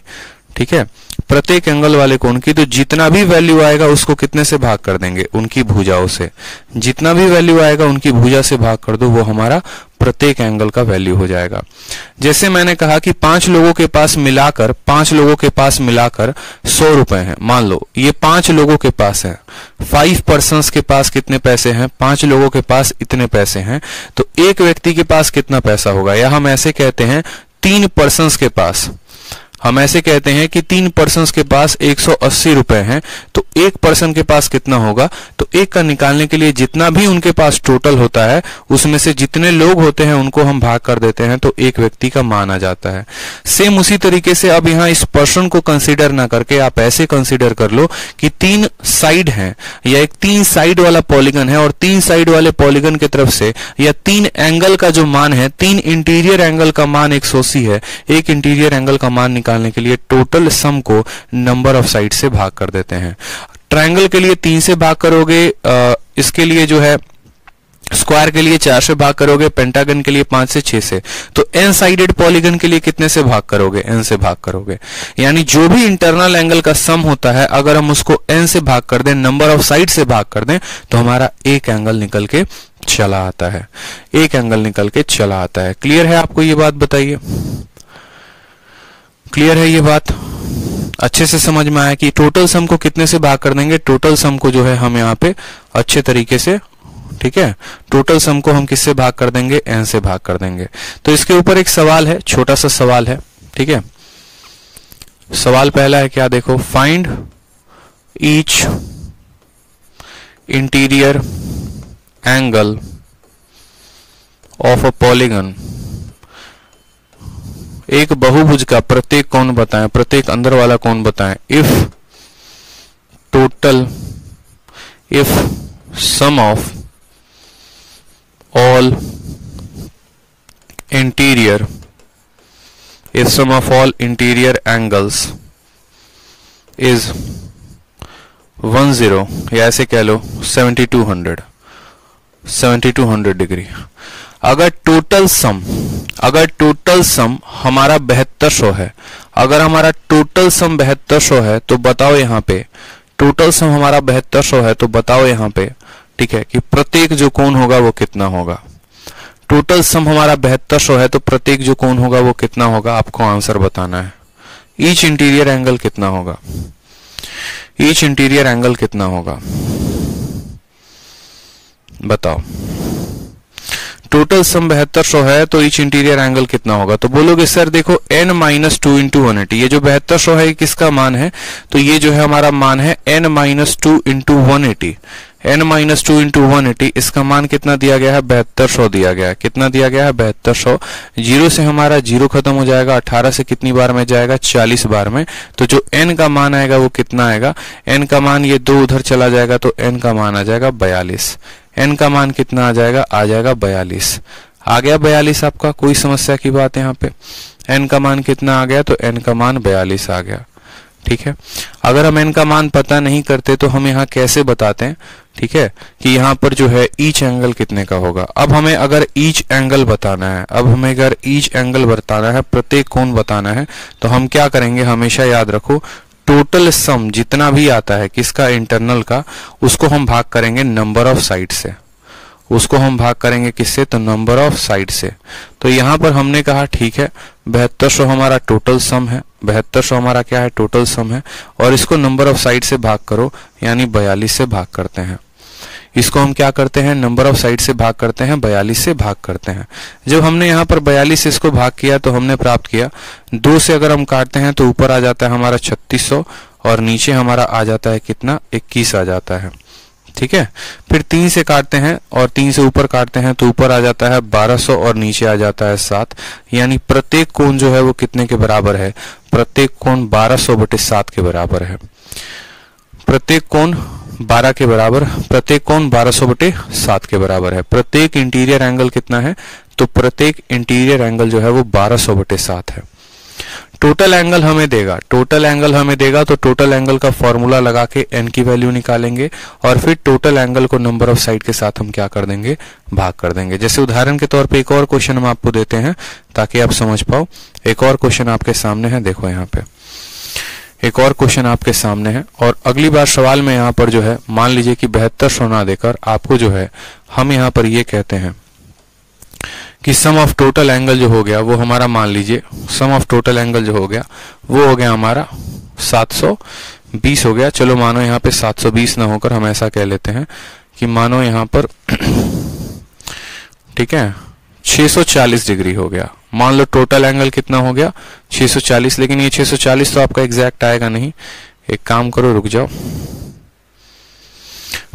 ठीक है, प्रत्येक एंगल वाले कोण की। तो जितना भी वैल्यू आएगा उसको कितने से भाग कर देंगे, उनकी भुजाओं से। जितना भी वैल्यू आएगा उनकी भुजा से भाग कर दो, वो हमारा प्रत्येक एंगल का वैल्यू हो जाएगा। जैसे मैंने कहा कि 5 लोगों के पास मिलाकर 100 रुपए हैं। मान लो ये 5 लोगों के पास है, 5 पर्सन्स के पास कितने पैसे हैं, 5 लोगों के पास इतने पैसे हैं, तो एक व्यक्ति के पास कितना पैसा होगा, या हम ऐसे कहते हैं 3 पर्सन्स के पास, हम ऐसे कहते हैं कि 3 पर्सन्स के पास 180 रुपए हैं, तो एक पर्सन के पास कितना होगा, तो एक का निकालने के लिए जितना भी उनके पास टोटल होता है उसमें से जितने लोग होते हैं उनको हम भाग कर देते हैं, तो एक व्यक्ति का मान आ जाता है। सेम उसी तरीके से अब यहाँ इस पर्सन को कंसीडर ना करके आप ऐसे कंसीडर कर लो कि 3 साइड हैं, या एक 3 साइड वाला पॉलीगन है, और 3 साइड वाले पॉलीगन की तरफ से या 3 एंगल का जो मान है, 3 इंटीरियर एंगल का मान 180 है, एक इंटीरियर एंगल का मान निकालने के लिए टोटल सम को नंबर ऑफ साइड से भाग कर देते हैं। ट्रायंगल के लिए 3 से भाग करोगे, इसके लिए जो है स्क्वायर के लिए 4 से भाग करोगे, पेंटागन के लिए 5 से 6 से, तो एन साइडेड पॉलीगन के लिए कितने से भाग करोगे, एन से भाग करोगे। यानी जो भी इंटरनल एंगल का सम होता है अगर हम उसको एन से भाग कर दें, नंबर ऑफ साइड से भाग कर दें, तो हमारा एक एंगल निकल के चला आता है, एक एंगल निकल के चला आता है। क्लियर है आपको ये बात? बताइए, क्लियर है ये बात? अच्छे से समझ में आया कि टोटल सम को कितने से भाग कर देंगे, टोटल सम को जो है हम यहाँ पे अच्छे तरीके से, ठीक है, टोटल सम को हम किससे भाग कर देंगे, एन से भाग कर देंगे। तो इसके ऊपर एक सवाल है, छोटा सा सवाल है, ठीक है। सवाल पहला है क्या, देखो, find each interior angle of a polygon, एक बहुभुज का प्रत्येक कोण बताएं, प्रत्येक अंदर वाला कोण बताएं। If sum of all interior angles is 10, या ऐसे कह लो 7200 डिग्री। अगर टोटल सम हमारा 7200 है, अगर हमारा टोटल सम 7200 है, तो बताओ यहाँ पे टोटल सम हमारा 7200 है, तो बताओ यहाँ पे, ठीक है, कि प्रत्येक जो कोण होगा वो कितना होगा। टोटल सम हमारा 7200 है, तो प्रत्येक जो कोण होगा वो कितना होगा, आपको आंसर बताना है। ईच इंटीरियर एंगल कितना होगा, ईच इंटीरियर एंगल कितना होगा, बताओ। टोटल सम 7200 है, तो ईच इंटीरियर एंगल कितना होगा, तो बोलोगे सर देखो n - 2 × 180, ये जो 7200 है किसका मान है, तो ये जो है हमारा मान है n - 2 × 180, n - 2 × 180, इसका मान कितना दिया गया है, 7200 दिया गया है। कितना दिया गया है, 7200। 0 से हमारा 0 खत्म हो जाएगा, 18 से कितनी बार में जाएगा, 40 बार में, तो जो n का मान आएगा वो कितना आएगा, n का मान, ये 2 उधर चला जाएगा तो n का मान आ जाएगा 42। n का मान कितना आ जाएगा 42। आ गया 42 आपका, कोई समस्या की बात है यहाँ पे? n का मान कितना आ गया, तो n का मान 42 आ गया, ठीक है। अगर हम n का मान पता नहीं करते तो हम यहाँ कैसे बताते हैं, ठीक है, कि यहाँ पर जो है ईच एंगल कितने का होगा। अब हमें अगर ईच एंगल बताना है, प्रत्येक कोण बताना है, तो हम क्या करेंगे, हमेशा याद रखो, टोटल सम जितना भी आता है किसका, इंटरनल का, उसको हम भाग करेंगे नंबर ऑफ साइड से, उसको हम भाग करेंगे किससे, तो नंबर ऑफ साइड से। तो यहाँ पर हमने कहा ठीक है 7200 हमारा टोटल सम है, 7200 हमारा क्या है, टोटल सम है, और इसको नंबर ऑफ साइड से भाग करो, यानी 42 से भाग करते हैं। इसको हम क्या करते हैं, नंबर ऑफ साइड से भाग करते हैं, 42 से भाग करते हैं। जब हमने यहाँ पर 42 से इसको भाग किया तो हमने प्राप्त किया 2 से अगर हम काटते हैं तो ऊपर आ जाता है हमारा 3600, और नीचे हमारा आ जाता है कितना, 21 आ जाता है, ठीक है। फिर 3 से काटते हैं और 3 से ऊपर काटते हैं तो ऊपर आ जाता है 1200 और नीचे आ जाता है 7, यानी प्रत्येक कोण जो है वो कितने के बराबर है, प्रत्येक कोण 1200/7 के बराबर है। प्रत्येक कोण 12 के बराबर, प्रत्येक कोण 1200/7 के बराबर है। प्रत्येक इंटीरियर एंगल कितना है, तो प्रत्येक इंटीरियर एंगल जो है वो 1200/7 है। टोटल एंगल हमें देगा, तो टोटल एंगल का फॉर्मूला लगा के n की वैल्यू निकालेंगे, और फिर टोटल एंगल को नंबर ऑफ साइड के साथ हम क्या कर देंगे, भाग कर देंगे। जैसे उदाहरण के तौर पे एक और क्वेश्चन हम आपको देते हैं ताकि आप समझ पाओ। एक और क्वेश्चन आपके सामने है, देखो यहाँ पे एक और क्वेश्चन आपके सामने है, और अगली बार सवाल में यहाँ पर जो है मान लीजिए कि 7200 ना देकर आपको जो है हम यहाँ पर ये कहते हैं कि सम ऑफ टोटल एंगल जो हो गया वो हमारा, मान लीजिए सम ऑफ टोटल एंगल जो हो गया वो हो गया हमारा 720 हो गया। चलो मानो यहाँ पे 720 ना होकर हम ऐसा कह लेते हैं कि मानो यहाँ पर ठीक है 640 डिग्री हो गया। मान लो टोटल एंगल कितना हो गया 640, लेकिन ये 640 तो आपका एग्जैक्ट आएगा नहीं। एक काम करो, रुक जाओ,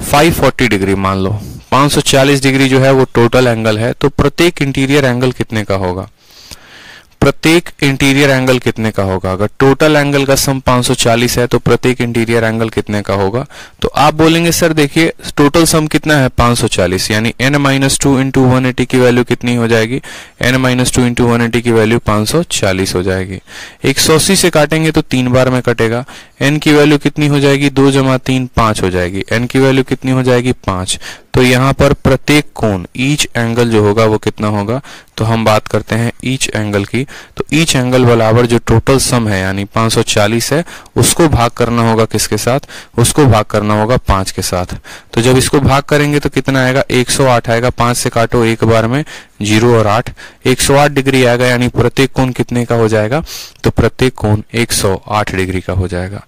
540 डिग्री मान लो। 540 डिग्री जो है वो टोटल एंगल है, तो प्रत्येक इंटीरियर एंगल कितने का होगा? प्रत्येक इंटीरियर एंगल कितने का होगा? अगर टोटल एंगल का सम 540 है तो प्रत्येक इंटीरियर एंगल कितने का होगा? तो आप बोलेंगे सर देखिए टोटल सम कितना है 540, यानी n-2 इंटू 180 की वैल्यू कितनी हो जाएगी? n-2 इंटू 180 की वैल्यू 540 हो जाएगी। 180 से काटेंगे तो 3 बार में कटेगा। n की वैल्यू कितनी हो जाएगी? 2 जमा 3 5 हो जाएगी। n की वैल्यू कितनी हो जाएगी? 5। तो यहाँ पर प्रत्येक कोण, ईच एंगल जो होगा वो कितना होगा? तो हम बात करते हैं ईच एंगल की। तो ईच एंगल बराबर जो टोटल सम है यानी 540 है, उसको भाग करना होगा किसके साथ? उसको भाग करना होगा 5 के साथ। तो जब इसको भाग करेंगे तो कितना आएगा? 108 आएगा। 5 से काटो एक बार में, 0 और 8, 108 डिग्री आएगा। यानी प्रत्येक कोण कितने का हो जाएगा? तो प्रत्येक कोण 108 डिग्री का हो जाएगा।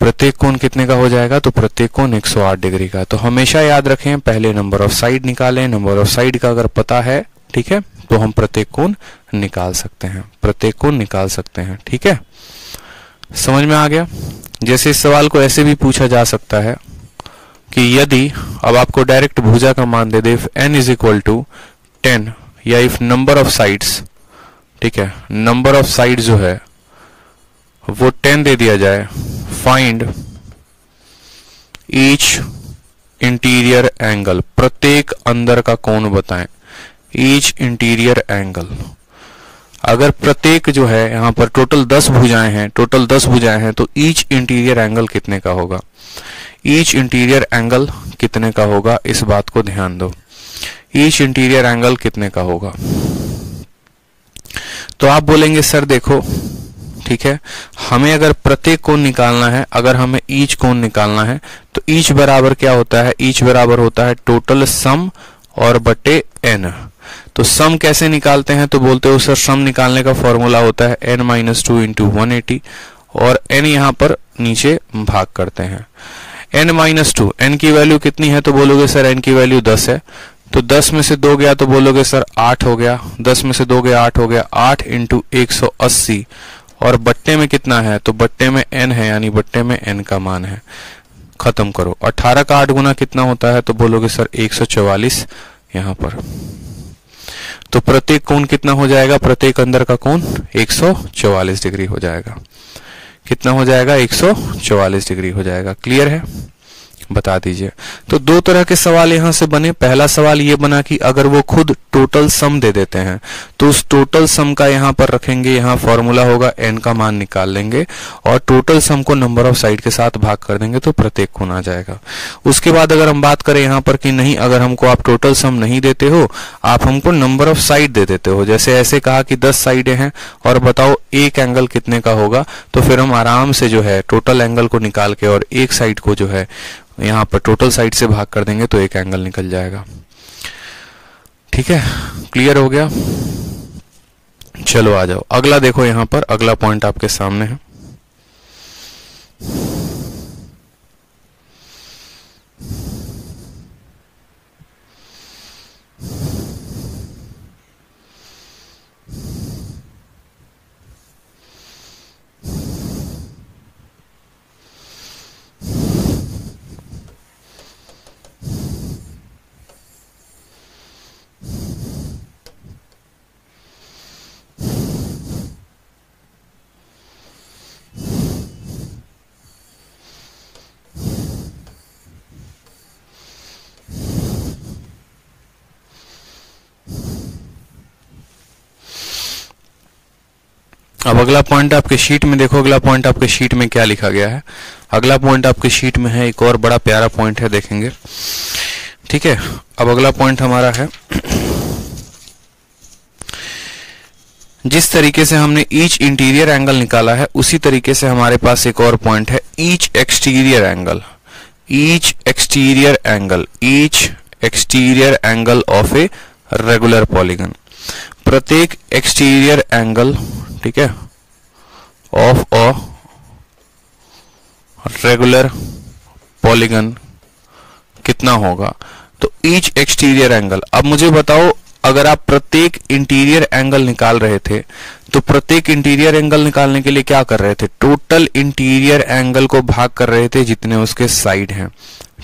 प्रत्येक कोण कितने का हो जाएगा? तो प्रत्येक कोण 108 डिग्री का। तो हमेशा याद रखें, पहले नंबर ऑफ साइड निकालें। नंबर ऑफ साइड का अगर पता है, ठीक है, तो हम प्रत्येक कोण निकाल सकते हैं, प्रत्येक कोण निकाल सकते हैं। ठीक है, समझ में आ गया? जैसे इस सवाल को ऐसे भी पूछा जा सकता है कि यदि अब आपको डायरेक्ट भुजा का मान दे दे, if n is equal to 10, या इफ नंबर ऑफ साइड्स, ठीक है, नंबर ऑफ साइड जो है वो 10 दे दिया जाए, फाइंड ईच इंटीरियर एंगल, प्रत्येक अंदर का कोण बताएं। ईच इंटीरियर एंगल, अगर प्रत्येक जो है यहाँ पर टोटल 10 भुजाएं हैं, टोटल 10 भुजाएं हैं, तो ईच इंटीरियर एंगल कितने का होगा? ईच इंटीरियर एंगल कितने का होगा? इस बात को ध्यान दो, ईच इंटीरियर एंगल कितने का होगा? तो आप बोलेंगे सर देखो, ठीक है, हमें अगर प्रत्येक कोण निकालना है, अगर हमें ईच कोण निकालना है, तो ईच बराबर क्या होता है? ईच बराबर होता है टोटल सम और बटे n। तो सम कैसे निकालते हैं? तो बोलते हो सर सम निकालने का फॉर्मूला होता है n-2 इंटू 180, और n यहाँ पर नीचे भाग करते हैं। n-2, n की वैल्यू कितनी है? तो बोलोगे सर n की वैल्यू 10 है। तो 10 में से 2 गया तो बोलोगे सर 8 हो गया। 10 में से 2 गया 8 हो गया। 8 इंटू 180, और बट्टे में कितना है? तो बट्टे में n है, यानी बट्टे में n का मान है। खत्म करो। 18 का 8 गुना कितना होता है? तो बोलोगे सर 144 यहाँ पर। तो प्रत्येक कोण कितना हो जाएगा? प्रत्येक अंदर का कोण 144 डिग्री हो जाएगा। कितना हो जाएगा? 144 डिग्री हो जाएगा। क्लियर है? बता दीजिए। तो दो तरह के सवाल यहां से बने। पहला सवाल ये बना कि अगर वो खुद टोटल सम दे देते हैं तो उस टोटल सम का यहां पर रखेंगे, यहां फॉर्मूला होगा, n का मान निकाल लेंगे और टोटल सम को नंबर ऑफ साइड के साथ भाग कर देंगे तो प्रत्येक कोण आ जाएगा। उसके बाद अगर हम बात करें यहां पर कि नहीं, अगर हमको आप टोटल सम नहीं देते हो, आप हमको नंबर ऑफ साइड दे देते हो, जैसे ऐसे कहा कि 10 साइडें हैं और बताओ एक एंगल कितने का होगा, तो फिर हम आराम से जो है टोटल एंगल को निकाल के और एक साइड को जो है यहां पर टोटल साइड से भाग कर देंगे तो एक एंगल निकल जाएगा। ठीक है, क्लियर हो गया? चलो आ जाओ, अगला देखो, यहां पर अगला पॉइंट आपके सामने है। अब अगला पॉइंट आपके शीट में देखो, अगला पॉइंट आपके शीट में क्या लिखा गया है। अगला पॉइंट आपके शीट में है, एक और बड़ा प्यारा पॉइंट है, देखेंगे। ठीक है, अब अगला पॉइंट हमारा है, जिस तरीके से हमने ईच इंटीरियर एंगल निकाला है उसी तरीके से हमारे पास एक और पॉइंट है, each exterior angle. Each exterior angle, each exterior angle of a regular polygon. प्रत्येक एक्सटीरियर एंगल, ठीक है, ऑफ अ रेगुलर पॉलीगन कितना होगा? तो ईच एक्सटीरियर एंगल। अब मुझे बताओ, अगर आप प्रत्येक इंटीरियर एंगल निकाल रहे थे तो प्रत्येक इंटीरियर एंगल निकालने के लिए क्या कर रहे थे? टोटल इंटीरियर एंगल को भाग कर रहे थे जितने उसके साइड हैं,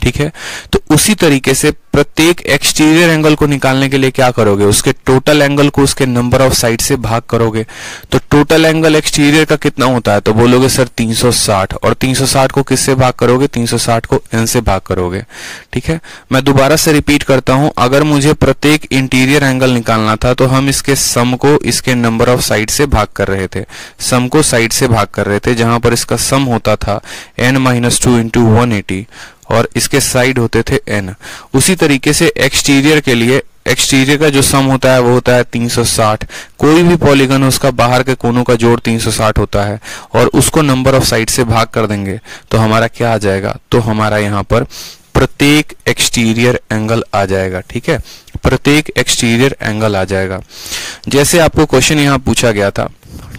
ठीक है। तो उसी तरीके से प्रत्येक एक्सटीरियर एंगल को निकालने के लिए क्या करोगे? उसके टोटल एंगल को उसके नंबर ऑफ साइड से भाग करोगे। तो टोटल एंगल एक्सटीरियर का कितना होता है? तो बोलोगे सर 360, और 360 को किससे भाग करोगे? 360 को n से भाग करोगे, ठीक है। मैं दोबारा से रिपीट करता हूं, अगर मुझे प्रत्येक इंटीरियर एंगल निकालना था तो हम इसके सम को इसके नंबर ऑफ साइड से भाग कर रहे थे, सम को साइड से भाग कर रहे थे, जहां पर इसका सम होता था n-2 इंटू 180 और इसके साइड होते थे n। उसी तरीके से एक्सटीरियर के लिए एक्सटीरियर का जो सम होता है वो होता है 360। कोई भी पॉलीगन उसका बाहर के कोनों का जोड़ 360 होता है और उसको नंबर ऑफ साइड से भाग कर देंगे तो हमारा क्या आ जाएगा? तो हमारा यहाँ पर प्रत्येक एक्सटीरियर एंगल आ जाएगा, ठीक है, प्रत्येक एक्सटीरियर एंगल आ जाएगा। जैसे आपको क्वेश्चन यहाँ पूछा गया था,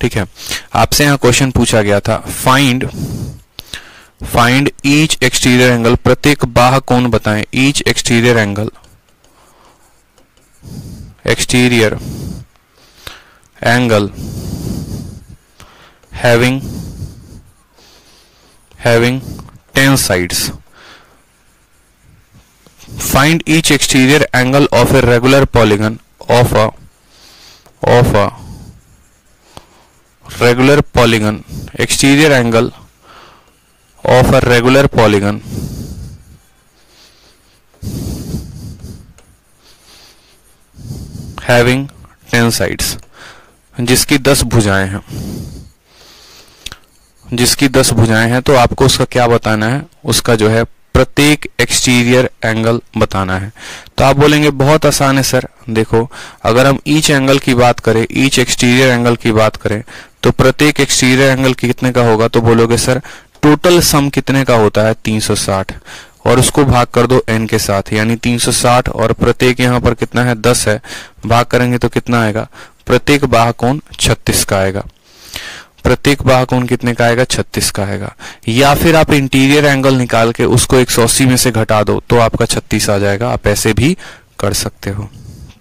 ठीक है, आपसे यहाँ क्वेश्चन पूछा गया था, फाइंड ईच एक्सटीरियर एंगल, प्रत्येक बाह्य कोण बताएं, each exterior angle, exterior angle having 10 sides. Find each exterior angle of a regular polygon of a regular polygon, exterior angle of a regular polygon having 10 sides, जिसकी 10 भुजाएं हैं, जिसकी 10 भुजाएं हैं, तो आपको उसका क्या बताना है? उसका जो है प्रत्येक एक्सटीरियर एंगल बताना है। तो आप बोलेंगे बहुत आसान है सर। देखो, अगर हम ईच एंगल की बात करें, ईच एक्सटीरियर एंगल की बात करें, तो प्रत्येक एक्सटीरियर एंगल कितने का होगा? तो बोलोगे सर टोटल सम कितने का होता है? 360, और उसको भाग कर दो n के साथ, यानी 360 और प्रत्येक यहाँ पर कितना है? 10 है, भाग करेंगे तो कितना आएगा? प्रत्येक बाह्य कोण 36 का आएगा। प्रत्येक बाह्य कोण कितने का आएगा? 36 का आएगा। या फिर आप इंटीरियर एंगल निकाल के उसको 180 में से घटा दो तो आपका 36 आ जाएगा। आप ऐसे भी कर सकते हो,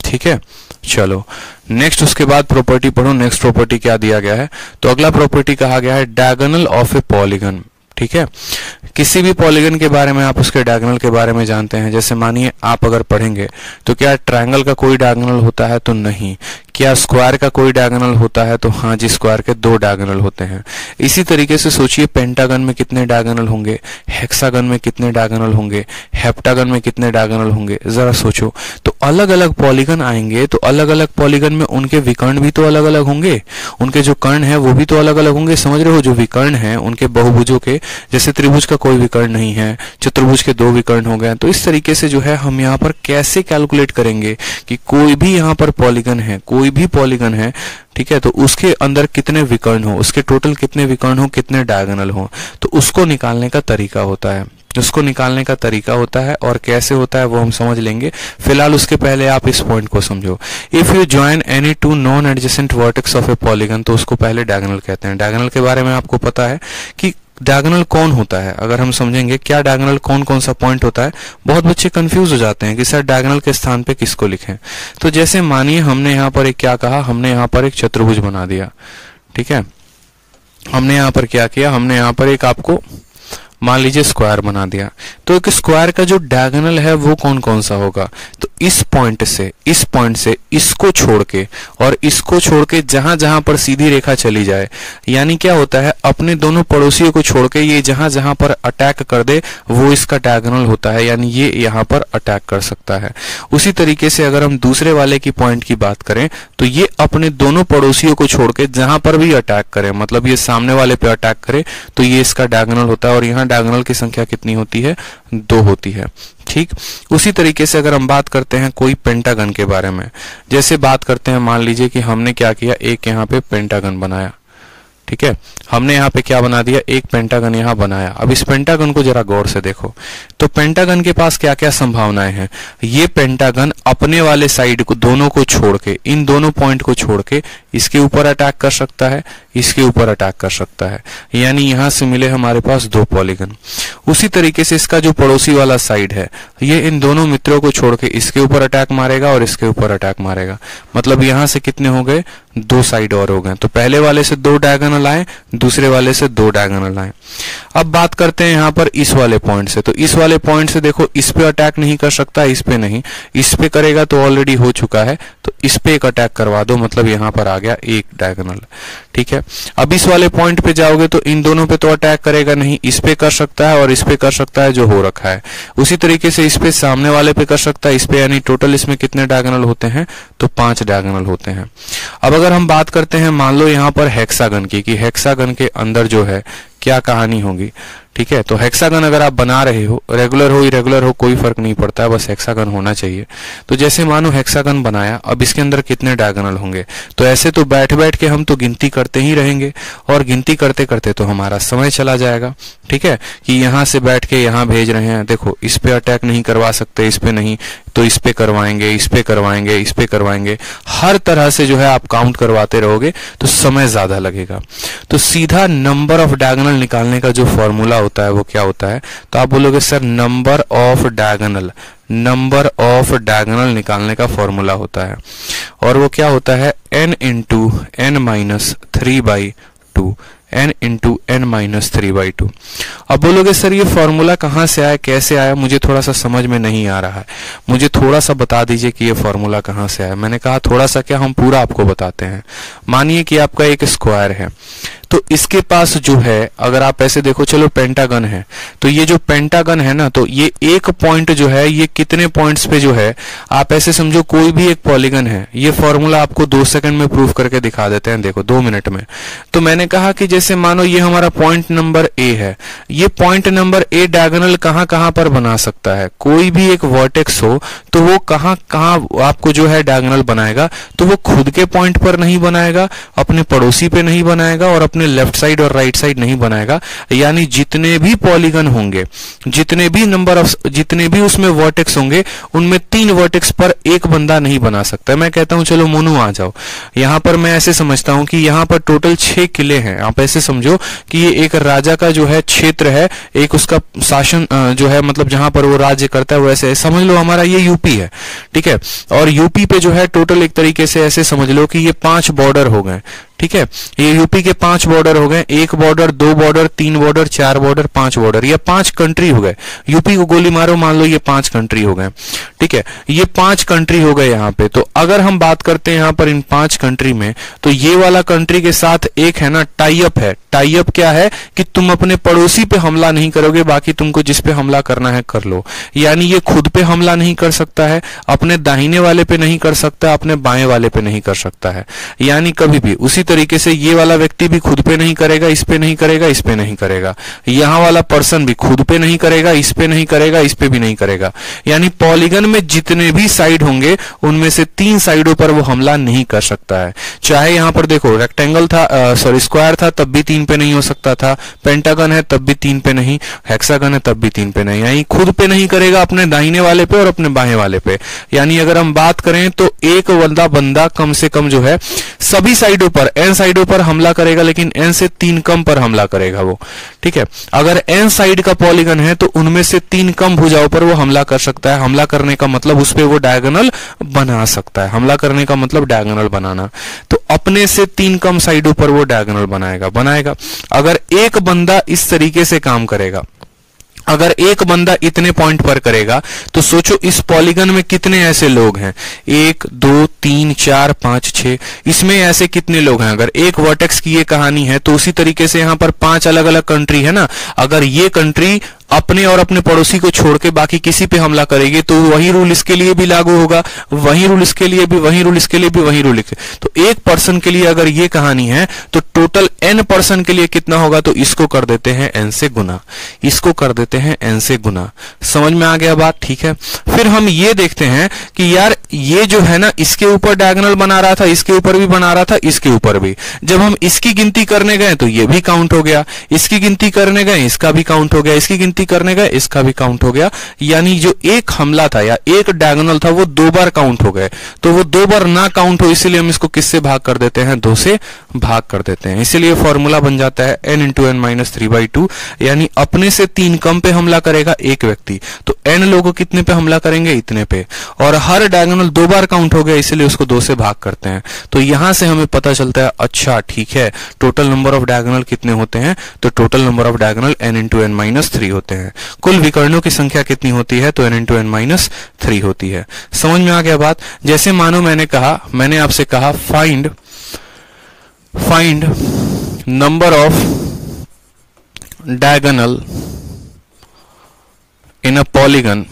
ठीक है। चलो नेक्स्ट, उसके बाद प्रॉपर्टी पढ़ो। नेक्स्ट प्रॉपर्टी क्या दिया गया है? तो अगला प्रॉपर्टी कहा गया है डायगोनल ऑफ ए पॉलीगन, ठीक है। किसी भी पॉलीगन के बारे में आप उसके डायगोनल के बारे में जानते हैं। जैसे मानिए आप अगर पढ़ेंगे तो क्या ट्रायंगल का कोई डायगोनल होता है? तो नहीं। क्या स्क्वायर का कोई डायगोनल होता है? तो हाँ जी, स्क्वायर के 2 डायगोनल होते हैं। इसी तरीके से सोचिए पेंटागन में कितने डायगोनल होंगे, हेक्सागन में कितने डायगोनल होंगे, हेप्टागन में कितने डायगोनल होंगे, जरा सोचो। तो अलग अलग पॉलीगन आएंगे तो अलग अलग पॉलीगन में उनके विकर्ण भी तो अलग अलग होंगे, उनके जो कर्ण है वो भी तो अलग अलग होंगे। समझ रहे हो? जो विकर्ण है उनके बहुभुजों के, जैसे त्रिभुज का कोई विकर्ण नहीं है, चतुर्भुज के 2 विकर्ण हो गए। तो इस तरीके से जो है हम यहाँ पर कैसे कैलकुलेट करेंगे कि कोई भी यहाँ पर पॉलीगन है, कोई भी पॉलीगन है, ठीक है, तो उसके अंदर कितने विकर्ण हो, उसके टोटल कितने विकर्ण हो, कितने डायगोनल हो, तो उसको निकालने का तरीका होता है। उसको निकालने का तरीका होता है और कैसे होता है वो हम समझ लेंगे। फिलहाल उसके पहले आप इस पॉइंट को समझो। If you join any 2 non adjacent vertex of a polygon, तो उसको पहले डायगोनल कहते हैं। डायगोनल के बारे में आपको पता है कि डायगोनल कौन होता है। अगर हम समझेंगे क्या डायगोनल कौन कौन सा पॉइंट होता है, बहुत बच्चे कंफ्यूज हो जाते हैं कि सर डायगोनल के स्थान पे किसको लिखें। तो जैसे मानिए हमने यहाँ पर एक क्या कहा, हमने यहाँ पर एक चतुर्भुज बना दिया, ठीक है। हमने यहाँ पर क्या किया, हमने यहाँ पर एक आपको मान लीजिए स्क्वायर बना दिया। तो एक स्क्वायर का जो डायगोनल है वो कौन कौन सा होगा? तो इस पॉइंट से इसको छोड़ के और इसको छोड़ के जहां जहां पर सीधी रेखा चली जाए, यानी क्या होता है, अपने दोनों पड़ोसियों को छोड़ के ये जहां जहां पर अटैक कर दे वो इसका डायगोनल होता है, यानी ये यहाँ पर अटैक कर सकता है। उसी तरीके से अगर हम दूसरे वाले की पॉइंट की बात करें तो ये अपने दोनों पड़ोसियों को छोड़ के जहां पर भी अटैक करे, मतलब ये सामने वाले पे अटैक करे, तो ये इसका डायगोनल होता है। और यहाँ डायगोनल की संख्या कितनी होती है? 2 होती है, ठीक। उसी तरीके से अगर हम बात करते हैं कोई पेंटागन के बारे में, जैसे बात करते हैं, मान लीजिए कि हमने क्या किया, एक यहाँ पे पेंटागन बनाया, ठीक है। हमने यहाँ पे क्या बना दिया, एक पेंटागन यहाँ बनाया। अब इस पेंटागन को जरा गौर से देखो, तो पेंटागन के पास क्या क्या संभावनाएं हैं। ये पेंटागन अपने वाले साइड को दोनों को छोड़ के, इन दोनों पॉइंट को छोड़ के इसके ऊपर अटैक कर सकता है, इसके ऊपर अटैक कर सकता है, यानी यहां से मिले हमारे पास दो पॉलीगन। उसी तरीके से इसका जो पड़ोसी वाला साइड है, ये इन दोनों मित्रों को छोड़ के इसके ऊपर अटैक मारेगा और इसके ऊपर अटैक मारेगा। मतलब यहां से कितने हो गए, दो साइड और हो गए। तो पहले वाले से दो डायगोनल आए, दूसरे वाले से दो डायगोनल आए। अब बात करते हैं यहां पर इस वाले पॉइंट से। तो इस वाले पॉइंट से देखो, इस पे अटैक नहीं कर सकता, इस पे नहीं, इस पे करेगा तो ऑलरेडी हो चुका है, तो इस पे एक अटैक करवा दो, मतलब यहां पर आ गया एक डायगोनल। ठीक है, अब इस वाले पॉइंट पे जाओगे तो इन दोनों पे तो अटैक करेगा नहीं, इस पे कर सकता है और इस पे कर सकता है जो हो रखा है। उसी तरीके से इस पे सामने वाले पे कर सकता है, इस पे, यानी टोटल इसमें कितने डायगोनल होते हैं, तो 5 डायगोनल होते हैं। अब अगर हम बात करते हैं मान लो यहां पर हेक्सागन की, कि हेक्सागन के अंदर जो है क्या कहानी होगी। ठीक है, तो हेक्सागन अगर आप बना रहे हो, रेगुलर हो इरेगुलर हो कोई फर्क नहीं पड़ता है, बस हेक्सागन होना चाहिए। तो जैसे मानो हेक्सागन बनाया, अब इसके अंदर कितने डायगोनल होंगे, तो ऐसे तो बैठ बैठ के हम तो गिनती करते ही रहेंगे, और गिनती करते करते तो हमारा समय चला जाएगा। ठीक है, कि यहां से बैठ के यहां भेज रहे हैं, देखो इस पे अटैक नहीं करवा सकते, इस पे नहीं, तो इस पे करवाएंगे, इस पे करवाएंगे, इस पे करवाएंगे, हर तरह से जो है आप काउंट करवाते रहोगे तो समय ज्यादा लगेगा। तो सीधा नंबर ऑफ डायगोनल निकालने का जो फॉर्मूला होता है वो क्या होता है, तो आप बोलोगे sir number of diagonal, number of diagonal निकालने का फॉर्मूला होता है, और वो क्या होता है, n into n minus 3/2, n into n minus 3/2। अब बोलोगे सर ये फॉर्मूला कहाँ से आया, कैसे आया, मुझे थोड़ा सा समझ में नहीं आ रहा है, मुझे थोड़ा सा बता दीजिए कि ये फॉर्मूला कहाँ से आया। मैंने कहा थोड़ा सा क्या, हम पूरा आपको बताते हैं। मानिए कि आपका एक स्क्वायर है, तो इसके पास जो है, अगर आप ऐसे देखो, चलो पेंटागन है, तो ये जो पेंटागन है ना, तो ये एक पॉइंट जो है, ये कितने पॉइंट्स पे जो है, आप ऐसे समझो कोई भी एक पॉलीगन है। ये फॉर्मूला आपको 2 सेकंड में प्रूफ करके दिखा देते हैं, देखो 2 मिनट में। तो मैंने कहा कि जैसे मानो ये हमारा पॉइंट नंबर ए है, ये पॉइंट नंबर ए डायगोनल कहां कहां पर बना सकता है, कोई भी एक वर्टेक्स हो तो वो कहां कहां आपको जो है डायगोनल बनाएगा, तो वो खुद के पॉइंट पर नहीं बनाएगा, अपने पड़ोसी पे नहीं बनाएगा, और अपने लेफ्ट साइड और राइट साइड नहीं बनाएगा। यानी जितने भी पॉलीगन होंगे, जितने भी नंबर ऑफ, जितने भी उसमें वर्टेक्स होंगे, उनमें 3 वर्टेक्स पर एक बंदा नहीं बना सकता। मैं कहता हूं चलो मोनू आ जाओ, यहां पर मैं ऐसे समझता हूं कि यहां पर टोटल 6 किले हैं। आप ऐसे समझो कि ये एक राजा का जो है क्षेत्र है, एक उसका शासन जो है, मतलब जहां पर वो राज्य करता है, वैसे समझ लो हमारा ये यूपी है। ठीक है, और यूपी पे जो है टोटल एक तरीके से ऐसे समझ लो कि ये 5 बॉर्डर हो गए। ठीक है, ये यूपी के 5 बॉर्डर हो गए, 1 border, 2 border, 3 border, 4 border, 5 border, ये 5 कंट्री हो गए। यूपी को गोली मारो, मान लो ये 5 कंट्री हो गए। ठीक है, ये 5 कंट्री हो गए यहाँ पे। तो अगर हम बात करते हैं यहाँ पर इन 5 कंट्री में, तो ये वाला कंट्री के साथ एक है ना टाई अप है। टाई अप क्या है कि तुम अपने पड़ोसी पे हमला नहीं करोगे, बाकी तुमको जिस पे हमला करना है कर लो। यानी ये खुद पे हमला नहीं कर सकता है, अपने दाहिने वाले पे नहीं कर सकता, अपने बाएं वाले पे नहीं कर सकता है, यानी कभी भी। उसी तरीके से ये वाला व्यक्ति भी खुद पे नहीं करेगा, इस पे नहीं करेगा, इस पे नहीं करेगा। यहाँ वाला पर्सन भी खुद पे नहीं करेगा, इस पे नहीं करेगा, इस पे भी नहीं करेगा। यानी पॉलीगन में जितने भी साइड होंगे उनमें से 3 साइडों पर वो हमला नहीं कर सकता है। चाहे यहाँ पर देखो रेक्टेंगल था, सॉरी स्क्वायर था, तब भी 3 पे नहीं हो सकता था, पेंटागन है तब भी 3 पे नहीं, हेक्सागन है तब भी 3 पे नहीं। यानी खुद पे नहीं करेगा, अपने दाहिने वाले पे और अपने बाएं वाले पे। यानी अगर हम बात करें तो एक बंदा कम से कम जो है सभी साइडों पर, एन साइडों पर हमला करेगा, लेकिन एन से 3 कम पर हमला करेगा वो। ठीक है, अगर एन साइड का पॉलीगन है तो उनमें से 3 कम भुजाओं पर वो हमला कर सकता है। हमला करने का मतलब उस पे वो डायगोनल बना सकता है, हमला करने का मतलब डायगोनल बनाना। तो अपने से 3 कम साइडों पर वो डायगोनल बनाएगा। अगर एक बंदा इस तरीके से काम करेगा, अगर एक बंदा इतने पॉइंट पर करेगा, तो सोचो इस पॉलीगन में कितने ऐसे लोग हैं, 1 2 3 4 5 6, इसमें ऐसे कितने लोग हैं। अगर एक वर्टेक्स की ये कहानी है तो उसी तरीके से यहां पर 5 अलग अलग कंट्री है ना। अगर ये कंट्री अपने और अपने पड़ोसी को छोड़ के बाकी किसी पे हमला करेगी तो वही रूल इसके लिए भी लागू होगा, वही रूल इसके लिए भी, वही रूल इसके लिए भी, वही रूल तो एक पर्सन के लिए अगर ये कहानी है तो टोटल n पर्सन के लिए कितना होगा, तो इसको कर देते हैं n से गुना, इसको कर देते हैं n से गुना। समझ में आ गया बात? ठीक है। फिर हम ये देखते हैं कि यार ये जो है ना इसके ऊपर डायगोनल बना रहा था, इसके ऊपर भी बना रहा था, इसके ऊपर भी। जब हम इसकी गिनती करने गए तो ये भी काउंट हो गया, इसकी गिनती करने गए इसका भी काउंट हो गया, इसकी गिनती करने गए इसका भी काउंट हो गया। यानी जो एक हमला था या एक डायगोनल था वो 2 बार काउंट हो गए। तो वो 2 बार ना काउंट हो इसलिए हम इसको किससे भाग कर देते हैं, 2 से भाग कर देते हैं। इसलिए फॉर्मूला बन जाता है n इंटू एन माइनस 3/2, यानी अपने से 3 कम पे हमला करेगा एक व्यक्ति, तो n लोग कितने पे हमला करेंगे, इतने पे। और हर डायगोनल 2 बार काउंट हो गया इसलिए उसको 2 से भाग करते हैं। तो यहां से हमें पता चलता है अच्छा ठीक है टोटल नंबर ऑफ डायगोनल कितने होते हैं, तो total number of diagonal n into n minus 3 होते हैं। कुल विकर्णों की संख्या कितनी होती है, तो n इंटू एन माइनस 3 होती है। समझ में आ गया बात? जैसे मानो मैंने आपसे कहा find number of diagonal in a polygon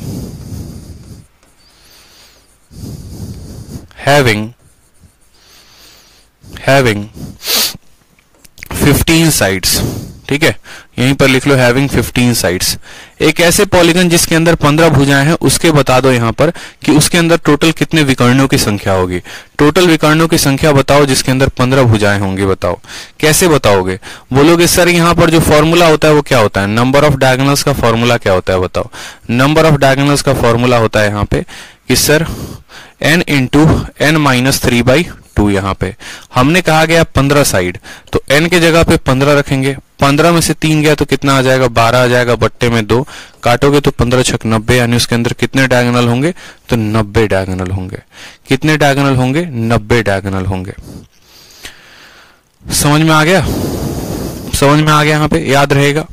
having 15 sides. ठीक है, यहीं पर लिख लो हैविंग 15 साइड्स। एक ऐसे पॉलीगन जिसके अंदर 15 भुजाएं हैं उसके बता दो यहां पर कि उसके अंदर टोटल कितने विकर्णों की संख्या होगी। टोटल विकर्णों की संख्या बताओ जिसके अंदर 15 भुजाएं होंगी। बताओ कैसे बताओगे? बोलोगे सर यहां पर जो फॉर्मूला होता है वो क्या होता है, नंबर ऑफ डायगोनल्स का फॉर्मूला क्या होता है बताओ। नंबर ऑफ डायगोनल्स का फॉर्मूला होता है यहां पे कि sir n into n minus 3/2। यहां पे हमने कहा गया 15 साइड, तो n के जगह पे 15 रखेंगे। 15 में से 3 गया तो कितना आ जाएगा, 12 आ जाएगा, बट्टे में 2 काटोगे तो 15 छक 90, यानी उसके अंदर कितने डायगोनल होंगे, तो 90 डायगोनल होंगे। कितने डायगोनल होंगे, 90 डायगोनल होंगे। समझ में आ गया? समझ में आ गया? यहां पे याद रहेगा।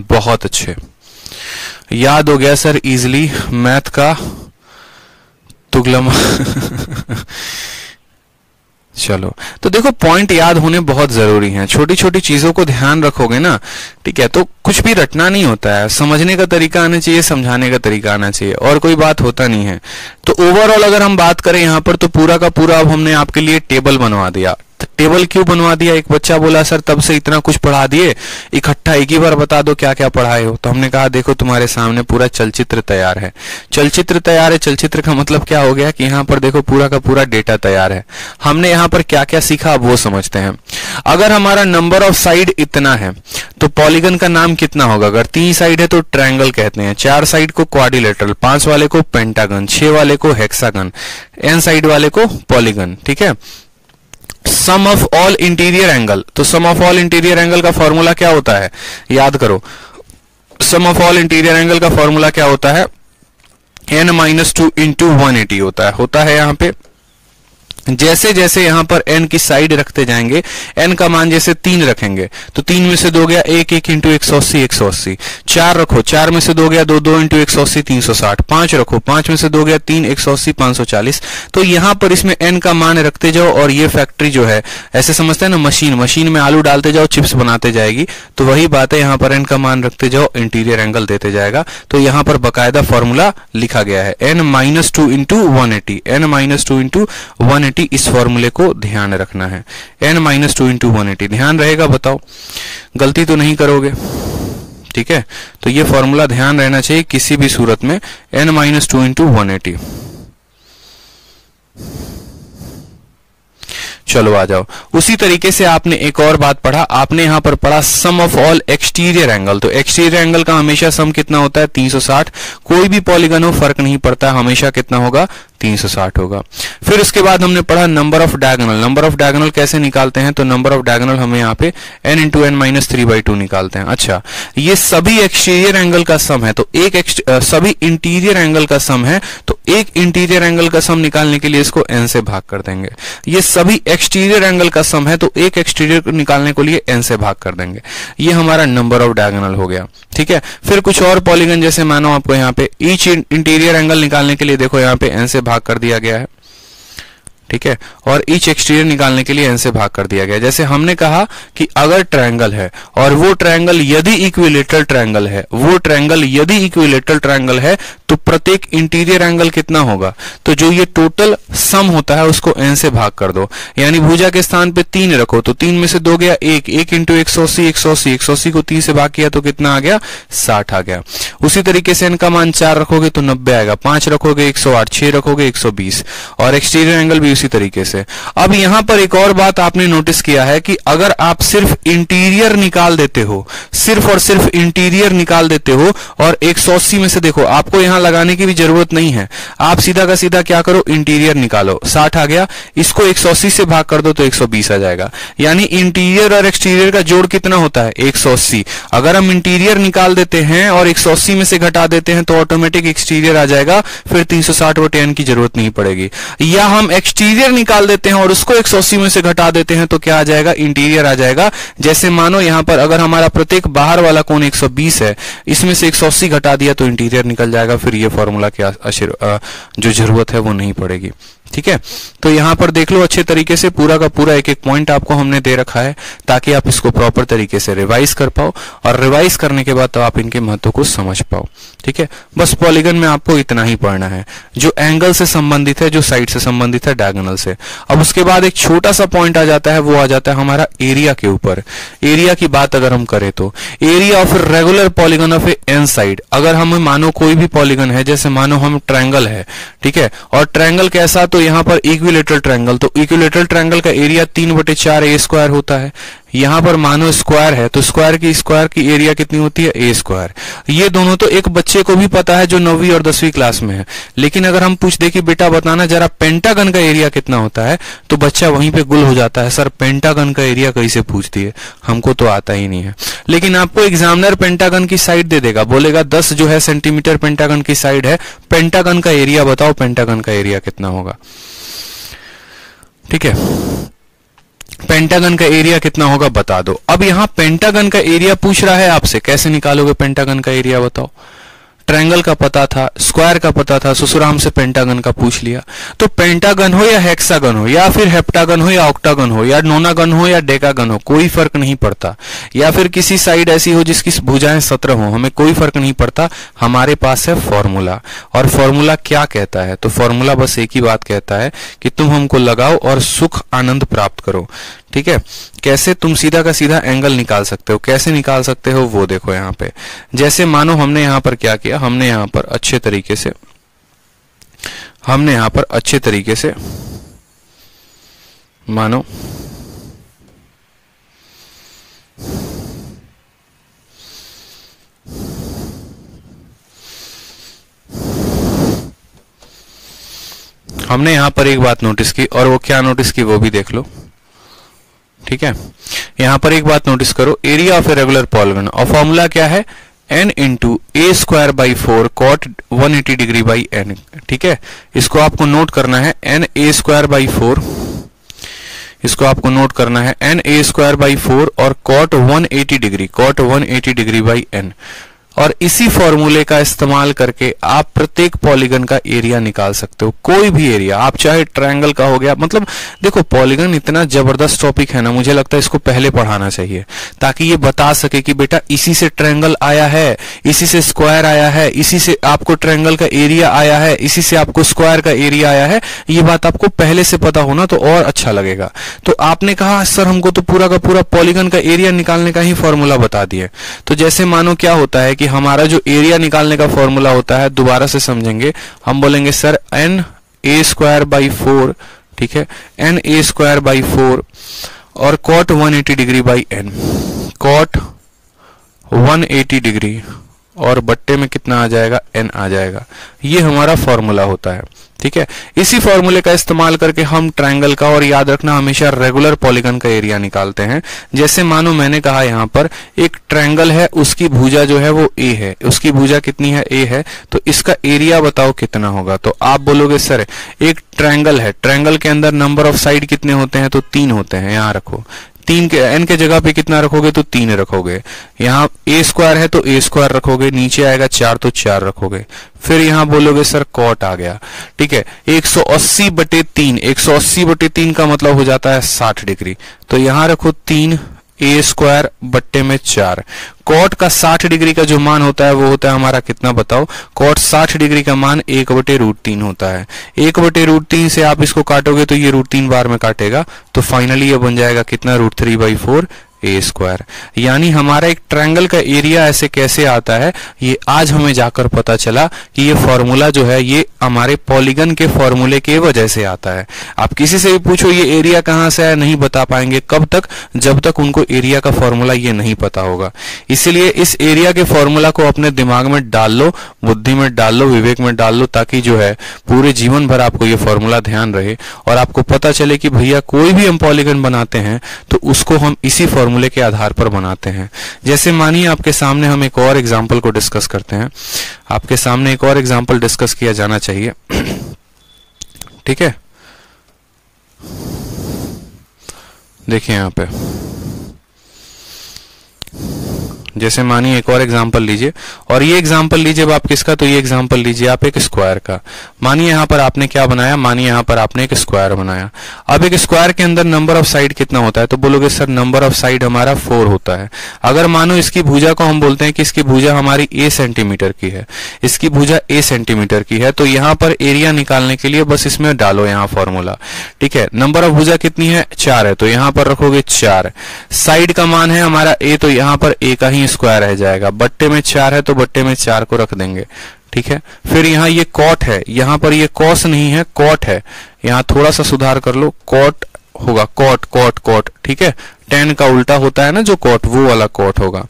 बहुत अच्छे, याद हो गया सर इजीली। मैथ का तुगलम चलो, तो देखो पॉइंट याद होने बहुत जरूरी हैं। छोटी छोटी चीजों को ध्यान रखोगे ना, ठीक है, तो कुछ भी रटना नहीं होता है। समझने का तरीका आना चाहिए, समझाने का तरीका आना चाहिए, और कोई बात होता नहीं है। तो ओवरऑल अगर हम बात करें यहाँ पर, तो पूरा का पूरा अब हमने आपके लिए टेबल बनवा दिया। टेबल क्यों बनवा दिया? एक बच्चा बोला सर तब से इतना कुछ पढ़ा दिए, इकट्ठा एक ही बार बता दो क्या क्या पढ़ाए हो। तो हमने कहा देखो तुम्हारे सामने पूरा चलचित्र तैयार है। चलचित्र तैयार है, चलचित्र का मतलब क्या हो गया कि यहाँ पर देखो पूरा का पूरा डेटा तैयार है। हमने यहाँ पर क्या क्या सीखा अब वो समझते हैं। अगर हमारा नंबर ऑफ साइड इतना है तो पॉलीगन का नाम कितना होगा? अगर 3 साइड है तो ट्रायंगल कहते हैं, 4 साइड को क्वाड्रिलेटरल, 5 वाले को पेंटागन, 6 वाले को हेक्सागन, n साइड वाले को पॉलीगन। ठीक है। सम ऑफ ऑल इंटीरियर एंगल, तो सम ऑफ ऑल इंटीरियर एंगल का फॉर्मूला क्या होता है, याद करो। सम ऑफ ऑल इंटीरियर एंगल का फॉर्मूला क्या होता है, n-2 इंटू 180 होता है यहाँ पे। जैसे जैसे यहां पर n की साइड रखते जाएंगे, n का मान जैसे 3 रखेंगे तो 3 में से 2 गया 1 इंटू 180 180। 4 रखो, 4 में से 2 गया 2 इंटू 180 360। 5 रखो, 5 में से 2 गया 3 180 540। तो यहां पर इसमें n का मान रखते जाओ, और ये फैक्ट्री जो है ऐसे समझते हैं ना, मशीन में आलू डालते जाओ चिप्स बनाते जाएगी। तो वही बात है, यहां पर n का मान रखते जाओ, इंटीरियर एंगल देते जाएगा। तो यहां पर बकायदा फॉर्मूला लिखा गया है n-2 इंटू 180, n-2 इंटू 180। इस फॉर्मूले को ध्यान रखना है, n-2 इंटू 180 ध्यान रहेगा। बताओ गलती तो नहीं करोगे? ठीक है, तो ये फॉर्मूला ध्यान रहना चाहिए किसी भी सूरत में, n-2 इंटू 180। चलो आ जाओ। उसी तरीके से आपने एक और बात पढ़ा, आपने यहां पर पढ़ा सम ऑफ ऑल एक्सटीरियर एंगल। तो एक्सटीरियर एंगल का हमेशा सम कितना होता है, 360। कोई भी पॉलीगन हो फर्क नहीं पड़ता, हमेशा कितना होगा, 360 होगा। फिर उसके बाद हमने पढ़ा number of diagonal. Number of diagonal कैसे निकालते हैं, तो नंबर ऑफ डायगोनल हमें यहाँ पे n इंटू एन माइनस 3/2 निकालते हैं। अच्छा, ये सभी एक्सटीरियर एंगल का सम है, तो सभी इंटीरियर एंगल का सम है, तो एक इंटीरियर एंगल का सम निकालने के लिए इसको n से भाग कर देंगे। ये सभी एक्सटीरियर एंगल का सम है, तो एक एक्सटीरियर निकालने के लिए n से भाग कर देंगे। ये हमारा नंबर ऑफ डायगोनल हो गया। ठीक है, फिर कुछ और पॉलीगन, जैसे मानो आपको यहाँ पे ईच इंटीरियर एंगल निकालने के लिए देखो यहाँ पे n से भाग कर दिया गया है। ठीक है, और ईच एक्सटीरियर निकालने के लिए n से भाग कर दिया गया। जैसे हमने कहा कि अगर ट्रायंगल है और वो ट्रायंगल यदि इक्विलेटरल ट्रायंगल है, वो ट्रायंगल यदि इक्विलेटरल ट्रायंगल है तो प्रत्येक इंटीरियर एंगल कितना होगा, तो जो ये टोटल सम होता है उसको n से भाग कर दो। यानी भुजा के स्थान पे 3 रखो तो 3 में से 2 गया 1, 1 इंटू 180, 180 को 3 से भाग किया तो कितना आ गया, 60 आ गया। उसी तरीके से n का मान 4 रखोगे तो 90 आएगा, 5 रखोगे 108, 6 रखोगे 120, और एक्सटीरियर एंगल भी उसी तरीके से। अब यहां पर एक और बात आपने नोटिस किया है कि अगर आप सिर्फ इंटीरियर निकाल देते हो, सिर्फ और सिर्फ इंटीरियर निकाल देते हो, और 180 में से देखो आपको यहां लगाने की भी जरूरत नहीं है, आप सीधा का सीधा क्या करो, इंटीरियर निकालो, 60 आ गया, इसको 180 से भाग कर दो तो 120 आ जाएगा। यानी इंटीरियर और एक्सटीरियर का जोड़ कितना होता है, 180। अगर हम इंटीरियर निकाल देते हैं और 180 में से घटा देते हैं तो ऑटोमेटिक एक्सटीरियर आ जाएगा, फिर 360/n की जरूरत नहीं पड़ेगी। या हम एक्सटीरियर निकाल देते हैं और उसको 180 में से घटा देते हैं तो क्या आ जाएगा, इंटीरियर आ जाएगा। जैसे मानो यहां पर अगर हमारा प्रत्येक बाहर वाला कोण 120 है, इसमें से 180 घटा दिया तो इंटीरियर निकल जाएगा, फिर ये फॉर्मूला की जो जरूरत है वो नहीं पड़ेगी। ठीक है, तो यहां पर देख लो अच्छे तरीके से पूरा का पूरा एक एक पॉइंट आपको हमने दे रखा है ताकि आप इसको प्रॉपर तरीके से रिवाइज कर पाओ, और रिवाइज करने के बाद तो आप इनके महत्व को समझ पाओ। ठीक है, बस पॉलीगन में आपको इतना ही पढ़ना है, जो एंगल से संबंधित है, जो साइड से संबंधित है, डायगोनल से। अब उसके बाद एक छोटा सा पॉइंट आ जाता है, वो आ जाता है हमारा एरिया के ऊपर। एरिया की बात अगर हम करें तो area of regular polygon of a n side, अगर हम मानो कोई भी पॉलीगन है, जैसे मानो हम ट्रायंगल है, ठीक है, और ट्रायंगल कैसा, तो यहाँ पर इक्विलेटरल ट्रायंगल, तो इक्विलेटरल ट्रायंगल का एरिया 3/4 ए स्क्वायर होता है। यहां पर मानो स्क्वायर है तो स्क्वायर की एरिया कितनी होती है, ए स्क्वायर। ये दोनों तो एक बच्चे को भी पता है जो 9वीं और 10वीं क्लास में है, लेकिन अगर हम पूछ दे कि बेटा बताना जरा पेंटागन का एरिया कितना होता है, तो बच्चा वहीं पे गुल हो जाता है, सर पेंटागन का एरिया कैसे पूछती है, हमको तो आता ही नहीं है। लेकिन आपको एग्जामिनर पेंटागन की साइड दे देगा, बोलेगा 10 जो है सेंटीमीटर पेंटागन की साइड है, पेंटागन का एरिया बताओ, पेंटागन का एरिया कितना होगा। ठीक है, पेंटागन का एरिया कितना होगा बता दो। अब यहां पेंटागन का एरिया पूछ रहा है आपसे, कैसे निकालोगे पेंटागन का एरिया बताओ। ट्रायंगल का पता था, स्क्वायर का पता था, ससुराम से पेंटागन का पूछ लिया। तो पेंटागन हो या हेक्सागन हो, या फिर हेप्टागन हो या ऑक्टागन हो, या नोनागन हो या डेकागन हो, कोई फर्क नहीं पड़ता। या फिर किसी साइड ऐसी हो जिसकी भुजाएं 17 हो, हमें कोई फर्क नहीं पड़ता, हमारे पास है फॉर्मूला। और फॉर्मूला क्या कहता है, तो फॉर्मूला बस एक ही बात कहता है कि तुम हमको लगाओ और सुख आनंद प्राप्त करो। ठीक है, कैसे, तुम सीधा का सीधा एंगल निकाल सकते हो। कैसे निकाल सकते हो वो देखो यहाँ पे। जैसे मानो हमने यहाँ पर क्या किया, हमने यहाँ पर अच्छे तरीके से मानो हमने यहाँ पर एक बात नोटिस की, और वो क्या नोटिस की वो भी देख लो। ठीक है, यहां पर एक बात नोटिस करो, area of a regular polygon, और फॉर्मूला क्या है, n into a square by 4 cot 180 degree by n। ठीक है, इसको आपको नोट करना है, n ए स्क्वायर बाई 4, इसको आपको नोट करना है, n ए स्क्वायर बाई 4 और कॉट 180 डिग्री बाई n। और इसी फॉर्मूले का इस्तेमाल करके आप प्रत्येक पॉलीगन का एरिया निकाल सकते हो, कोई भी एरिया, आप चाहे ट्रायंगल का हो गया। मतलब देखो पॉलीगन इतना जबरदस्त टॉपिक है ना, मुझे लगता है इसको पहले पढ़ाना चाहिए ताकि ये बता सके कि बेटा इसी से ट्रायंगल आया है, इसी से स्क्वायर आया है, इसी से आपको ट्रायंगल का एरिया आया है, इसी से आपको स्क्वायर का एरिया आया है। ये बात आपको पहले से पता होना तो और अच्छा लगेगा। तो आपने कहा सर हमको तो पूरा का पूरा पॉलीगन का एरिया निकालने का ही फॉर्मूला बता दिए। तो जैसे मानो क्या होता है कि हमारा जो एरिया निकालने का फॉर्मूला होता है, दोबारा से समझेंगे, हम बोलेंगे sir n a square by 4, ठीक है, n ए स्क्वायर बाई 4 और cot 180 degree by n, cot 180 degree और बट्टे में कितना आ जाएगा, n आ जाएगा। ये हमारा फॉर्मूला होता है। ठीक है, इसी फॉर्मूले का इस्तेमाल करके हम ट्रायंगल का, और याद रखना हमेशा रेगुलर पॉलीगन का एरिया निकालते हैं। जैसे मानो मैंने कहा यहाँ पर एक ट्रायंगल है, उसकी भुजा जो है वो a है, उसकी भुजा कितनी है, a है, तो इसका एरिया बताओ कितना होगा। तो आप बोलोगे सर एक ट्रायंगल है, ट्रायंगल के अंदर नंबर ऑफ साइड कितने होते हैं, तो 3 होते हैं, यहाँ रखो तीन के एन के जगह पे कितना रखोगे तो 3 रखोगे। यहाँ ए स्क्वायर है तो ए स्क्वायर रखोगे, नीचे आएगा 4 तो 4 रखोगे। फिर यहाँ बोलोगे सर कॉट आ गया, ठीक है। 180/3, 180/3 का मतलब हो जाता है 60 डिग्री। तो यहाँ रखो 3 ए स्क्वायर बट्टे में 4। कॉट का 60 डिग्री का जो मान होता है वो होता है हमारा कितना बताओ? कॉट 60 डिग्री का मान 1/√3 होता है। 1/√3 से आप इसको काटोगे तो ये √3 बार में काटेगा, तो फाइनली ये बन जाएगा कितना? √3/4 ए स्क्वायर। यानी हमारा एक ट्रायंगल का एरिया ऐसे कैसे आता है, ये आज हमें जाकर पता चला कि ये फॉर्मूला जो है ये हमारे पॉलीगन के फॉर्मूले के वजह से आता है। आप किसी से भी पूछो ये एरिया कहाँ से है, नहीं बता पाएंगे। कब तक? जब तक उनको एरिया का फॉर्मूला ये नहीं पता होगा। इसीलिए इस एरिया के फॉर्मूला को अपने दिमाग में डाल लो, बुद्धि में डाल लो, विवेक में डाल लो, ताकि जो है पूरे जीवन भर आपको ये फॉर्मूला ध्यान रहे और आपको पता चले कि भैया कोई भी हम पॉलीगन बनाते हैं तो उसको हम इसी फॉर्मूले के आधार पर बनाते हैं। जैसे मानिए आपके सामने हम एक और एग्जांपल को डिस्कस करते हैं। आपके सामने एक और एग्जांपल डिस्कस किया जाना चाहिए, ठीक है। देखिए यहां पे जैसे मानिए एक और एग्जांपल लीजिए, और ये एग्जांपल लीजिए अब आप किसका? तो ये एग्जांपल लीजिए आप एक स्क्वायर का। मानिए यहां पर आपने क्या बनाया? मानिए यहां पर आपने एक स्क्वायर बनाया। अब एक स्क्वायर के अंदर नंबर ऑफ साइड कितना होता है? तो बोलोगे सर नंबर ऑफ साइड हमारा 4 होता है। अगर मानो इसकी भुजा को हम बोलते हैं कि इसकी भुजा हमारी a सेंटीमीटर की है, इसकी भुजा a सेंटीमीटर की है, तो यहां पर एरिया निकालने के लिए बस इसमें डालो यहां फॉर्मूला, ठीक है। नंबर ऑफ भुजा कितनी है? 4 है, तो यहां पर रखोगे 4। साइड का मान है हमारा a, तो यहां पर a का ही स्क्वायर रह जाएगा। बट्टे में 4 है तो बट्टे में 4 को रख देंगे, ठीक है। फिर यहाँ ये कॉट है, यहाँ पर ये कॉस नहीं है, कॉट है। यहाँ थोड़ा सा सुधार कर लो, कॉट होगा, कॉट कॉट कॉट, ठीक है। tan का उल्टा होता है ना जो कॉट, वो वाला कॉट होगा।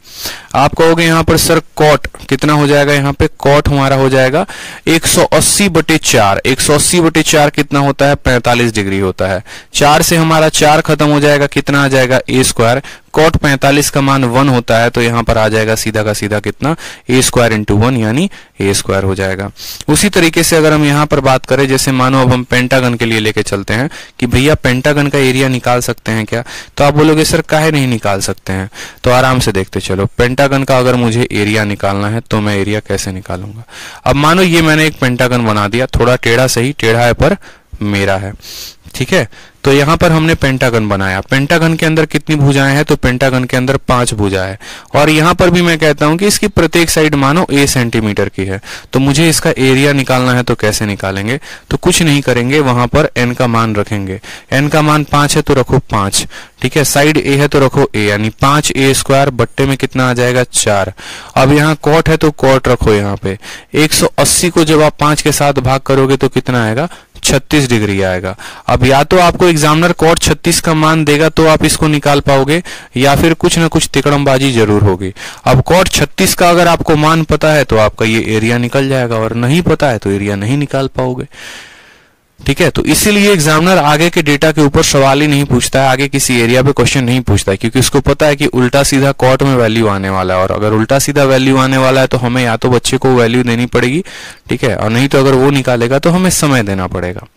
आप कहोगे यहाँ पर सर कॉट कितना हो जाएगा? यहाँ पे कॉट हमारा हो जाएगा 180/4। 180/4 कितना होता है? 45 डिग्री होता है। 4 से हमारा 4 खत्म हो जाएगा, कितना आ जाएगा? ए स्क्वायर। कॉट 45 का मान 1 होता है, तो यहाँ पर आ जाएगा सीधा का सीधा कितना? ए स्क्वायर इंटू 1, यानी ए स्क्वायर हो जाएगा। उसी तरीके से अगर हम यहाँ पर बात करें, जैसे मानो अब हम पेंटागन के लिए लेके चलते हैं कि भैया पेंटागन का एरिया निकाल सकते हैं क्या? तो आप बोलोगे सर काहे नहीं निकाल सकते हैं? तो आराम से देखते चलो। पेंटागन का अगर मुझे एरिया निकालना है तो मैं एरिया कैसे निकालूंगा? अब मानो ये मैंने एक पेंटागन बना दिया, थोड़ा टेढ़ा सही, टेढ़ा है पर मेरा है, ठीक है। तो यहां पर हमने पेंटागन बनाया। पेंटागन के अंदर कितनी भुजाएं हैं? तो पेंटागन के अंदर 5 भुजा है, और यहां पर भी मैं कहता हूं कि इसकी प्रत्येक साइड मानो a सेंटीमीटर की है। तो मुझे इसका एरिया निकालना है, तो कैसे निकालेंगे? तो कुछ नहीं करेंगे, वहां पर n का मान रखेंगे। n का मान 5 है तो रखो 5, ठीक है। साइड a है तो रखो a, यानी 5a स्क्वायर बट्टे में कितना आ जाएगा? 4। अब यहाँ कॉट है तो कॉट रखो यहाँ पे। 180 को जब आप 5 के साथ भाग करोगे तो कितना आएगा? 36 डिग्री आएगा। अब या तो आपको एग्जामिनर कॉट 36 का मान देगा तो आप इसको निकाल पाओगे, या फिर कुछ ना कुछ तिकड़मबाजी जरूर होगी। अब कॉट 36 का अगर आपको मान पता है तो आपका ये एरिया निकल जाएगा, और नहीं पता है तो एरिया नहीं निकाल पाओगे, ठीक है। तो इसीलिए एग्जामिनर आगे के डेटा के ऊपर सवाल ही नहीं पूछता है, आगे किसी एरिया पे क्वेश्चन नहीं पूछता है, क्योंकि उसको पता है कि उल्टा सीधा कॉट में वैल्यू आने वाला है, और अगर उल्टा सीधा वैल्यू आने वाला है तो हमें या तो बच्चे को वैल्यू देनी पड़ेगी, ठीक है, और नहीं तो अगर वो निकालेगा तो हमें समय देना पड़ेगा,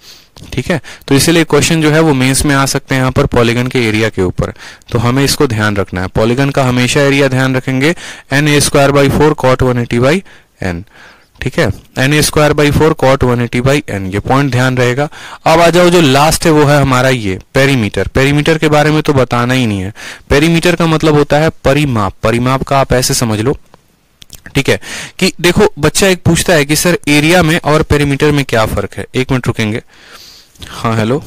ठीक है। तो इसीलिए क्वेश्चन जो है वो मेंस में आ सकते हैं यहाँ पर पॉलीगन के एरिया के ऊपर, तो हमें इसको ध्यान रखना है। पॉलीगन का हमेशा एरिया ध्यान रखेंगे, na² cot 180/n, ठीक है। na² cot 180/n, ये पॉइंट ध्यान रहेगा। अब आ जाओ, जो लास्ट है वो है हमारा ये पेरीमीटर। पेरीमीटर के बारे में तो बताना ही नहीं है। पेरीमीटर का मतलब होता है परिमाप। परिमाप का आप ऐसे समझ लो, ठीक है, कि देखो बच्चा एक पूछता है कि सर एरिया में और पेरीमीटर में क्या फर्क है? 1 मिनट रुकेंगे। हाँ हेलो,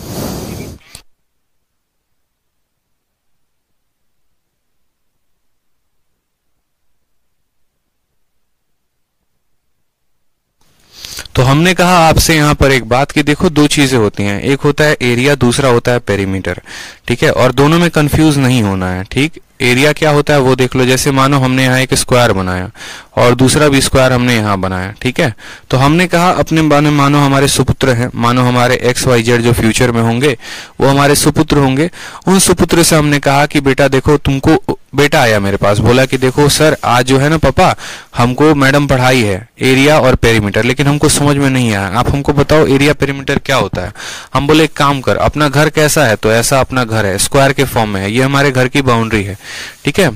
तो हमने कहा आपसे यहाँ पर एक बात कि देखो दो चीजें होती हैं, एक होता है एरिया, दूसरा होता है पेरीमीटर, ठीक है, और दोनों में कंफ्यूज नहीं होना है, ठीक। एरिया क्या होता है वो देख लो। जैसे मानो हमने यहाँ एक स्क्वायर बनाया और दूसरा भी स्क्वायर हमने यहाँ बनाया, ठीक है। तो हमने कहा अपने मानो हमारे सुपुत्र हैं, मानो हमारे XYZ जो फ्यूचर में होंगे वो हमारे सुपुत्र होंगे। उन सुपुत्र से हमने कहा कि बेटा देखो, तुमको बेटा आया मेरे पास, बोला कि देखो सर आज जो है ना पापा, हमको मैडम पढ़ाई है एरिया और पेरीमीटर, लेकिन हमको समझ में नहीं आया, आप हमको बताओ एरिया पेरीमीटर क्या होता है। हम बोले एक काम कर, अपना घर कैसा है, तो ऐसा अपना घर है, स्क्वायर के फॉर्म में है, ये हमारे घर की बाउंड्री है, ठीक है।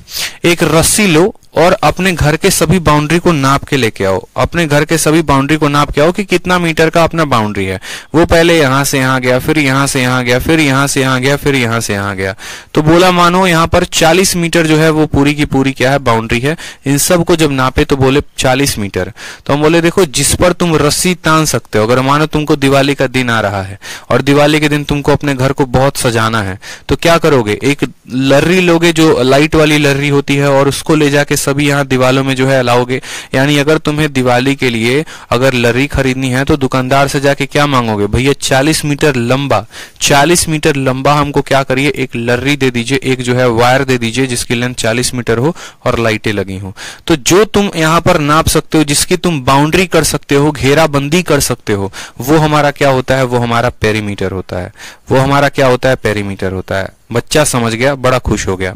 एक रस्सी लो और अपने घर के सभी बाउंड्री को नाप के लेके आओ, अपने घर के सभी बाउंड्री को नाप के आओ कि कितना मीटर का अपना बाउंड्री है। वो पहले यहां से यहां गया, फिर यहां से यहां गया, फिर यहां से यहां गया, फिर यहां से यहां गया। तो बोला मानो यहां पर 40 मीटर जो है वो पूरी की पूरी क्या है, बाउंड्री है। इन सब को जब नापे तो बोले 40 मीटर। तो हम बोले देखो, जिस पर तुम रस्सी तान सकते हो, अगर मानो तुमको दिवाली का दिन आ रहा है और दिवाली के दिन तुमको अपने घर को बहुत सजाना है, तो क्या करोगे, एक लर्री लोगे जो लाइट वाली लर्री होती है और उसको ले जाके सभी यहाँ दीवालों में जो है लाओगे। यानी अगर तुम्हें दिवाली के लिए अगर लर्री खरीदनी है तो दुकानदार से जाके क्या मांगोगे, भैया 40 मीटर लंबा, 40 मीटर लंबा हमको क्या करिए, एक लर्री दे दीजिए, एक जो है वायर दे दीजिए जिसकी लेंथ 40 मीटर हो और लाइटें लगी हो। तो जो तुम यहाँ पर नाप सकते हो, जिसकी तुम बाउंड्री कर सकते हो, घेराबंदी कर सकते हो, वो हमारा क्या होता है, वो हमारा पेरीमीटर होता है। वो हमारा क्या होता है, पेरीमीटर होता है। बच्चा समझ गया, बड़ा खुश हो गया।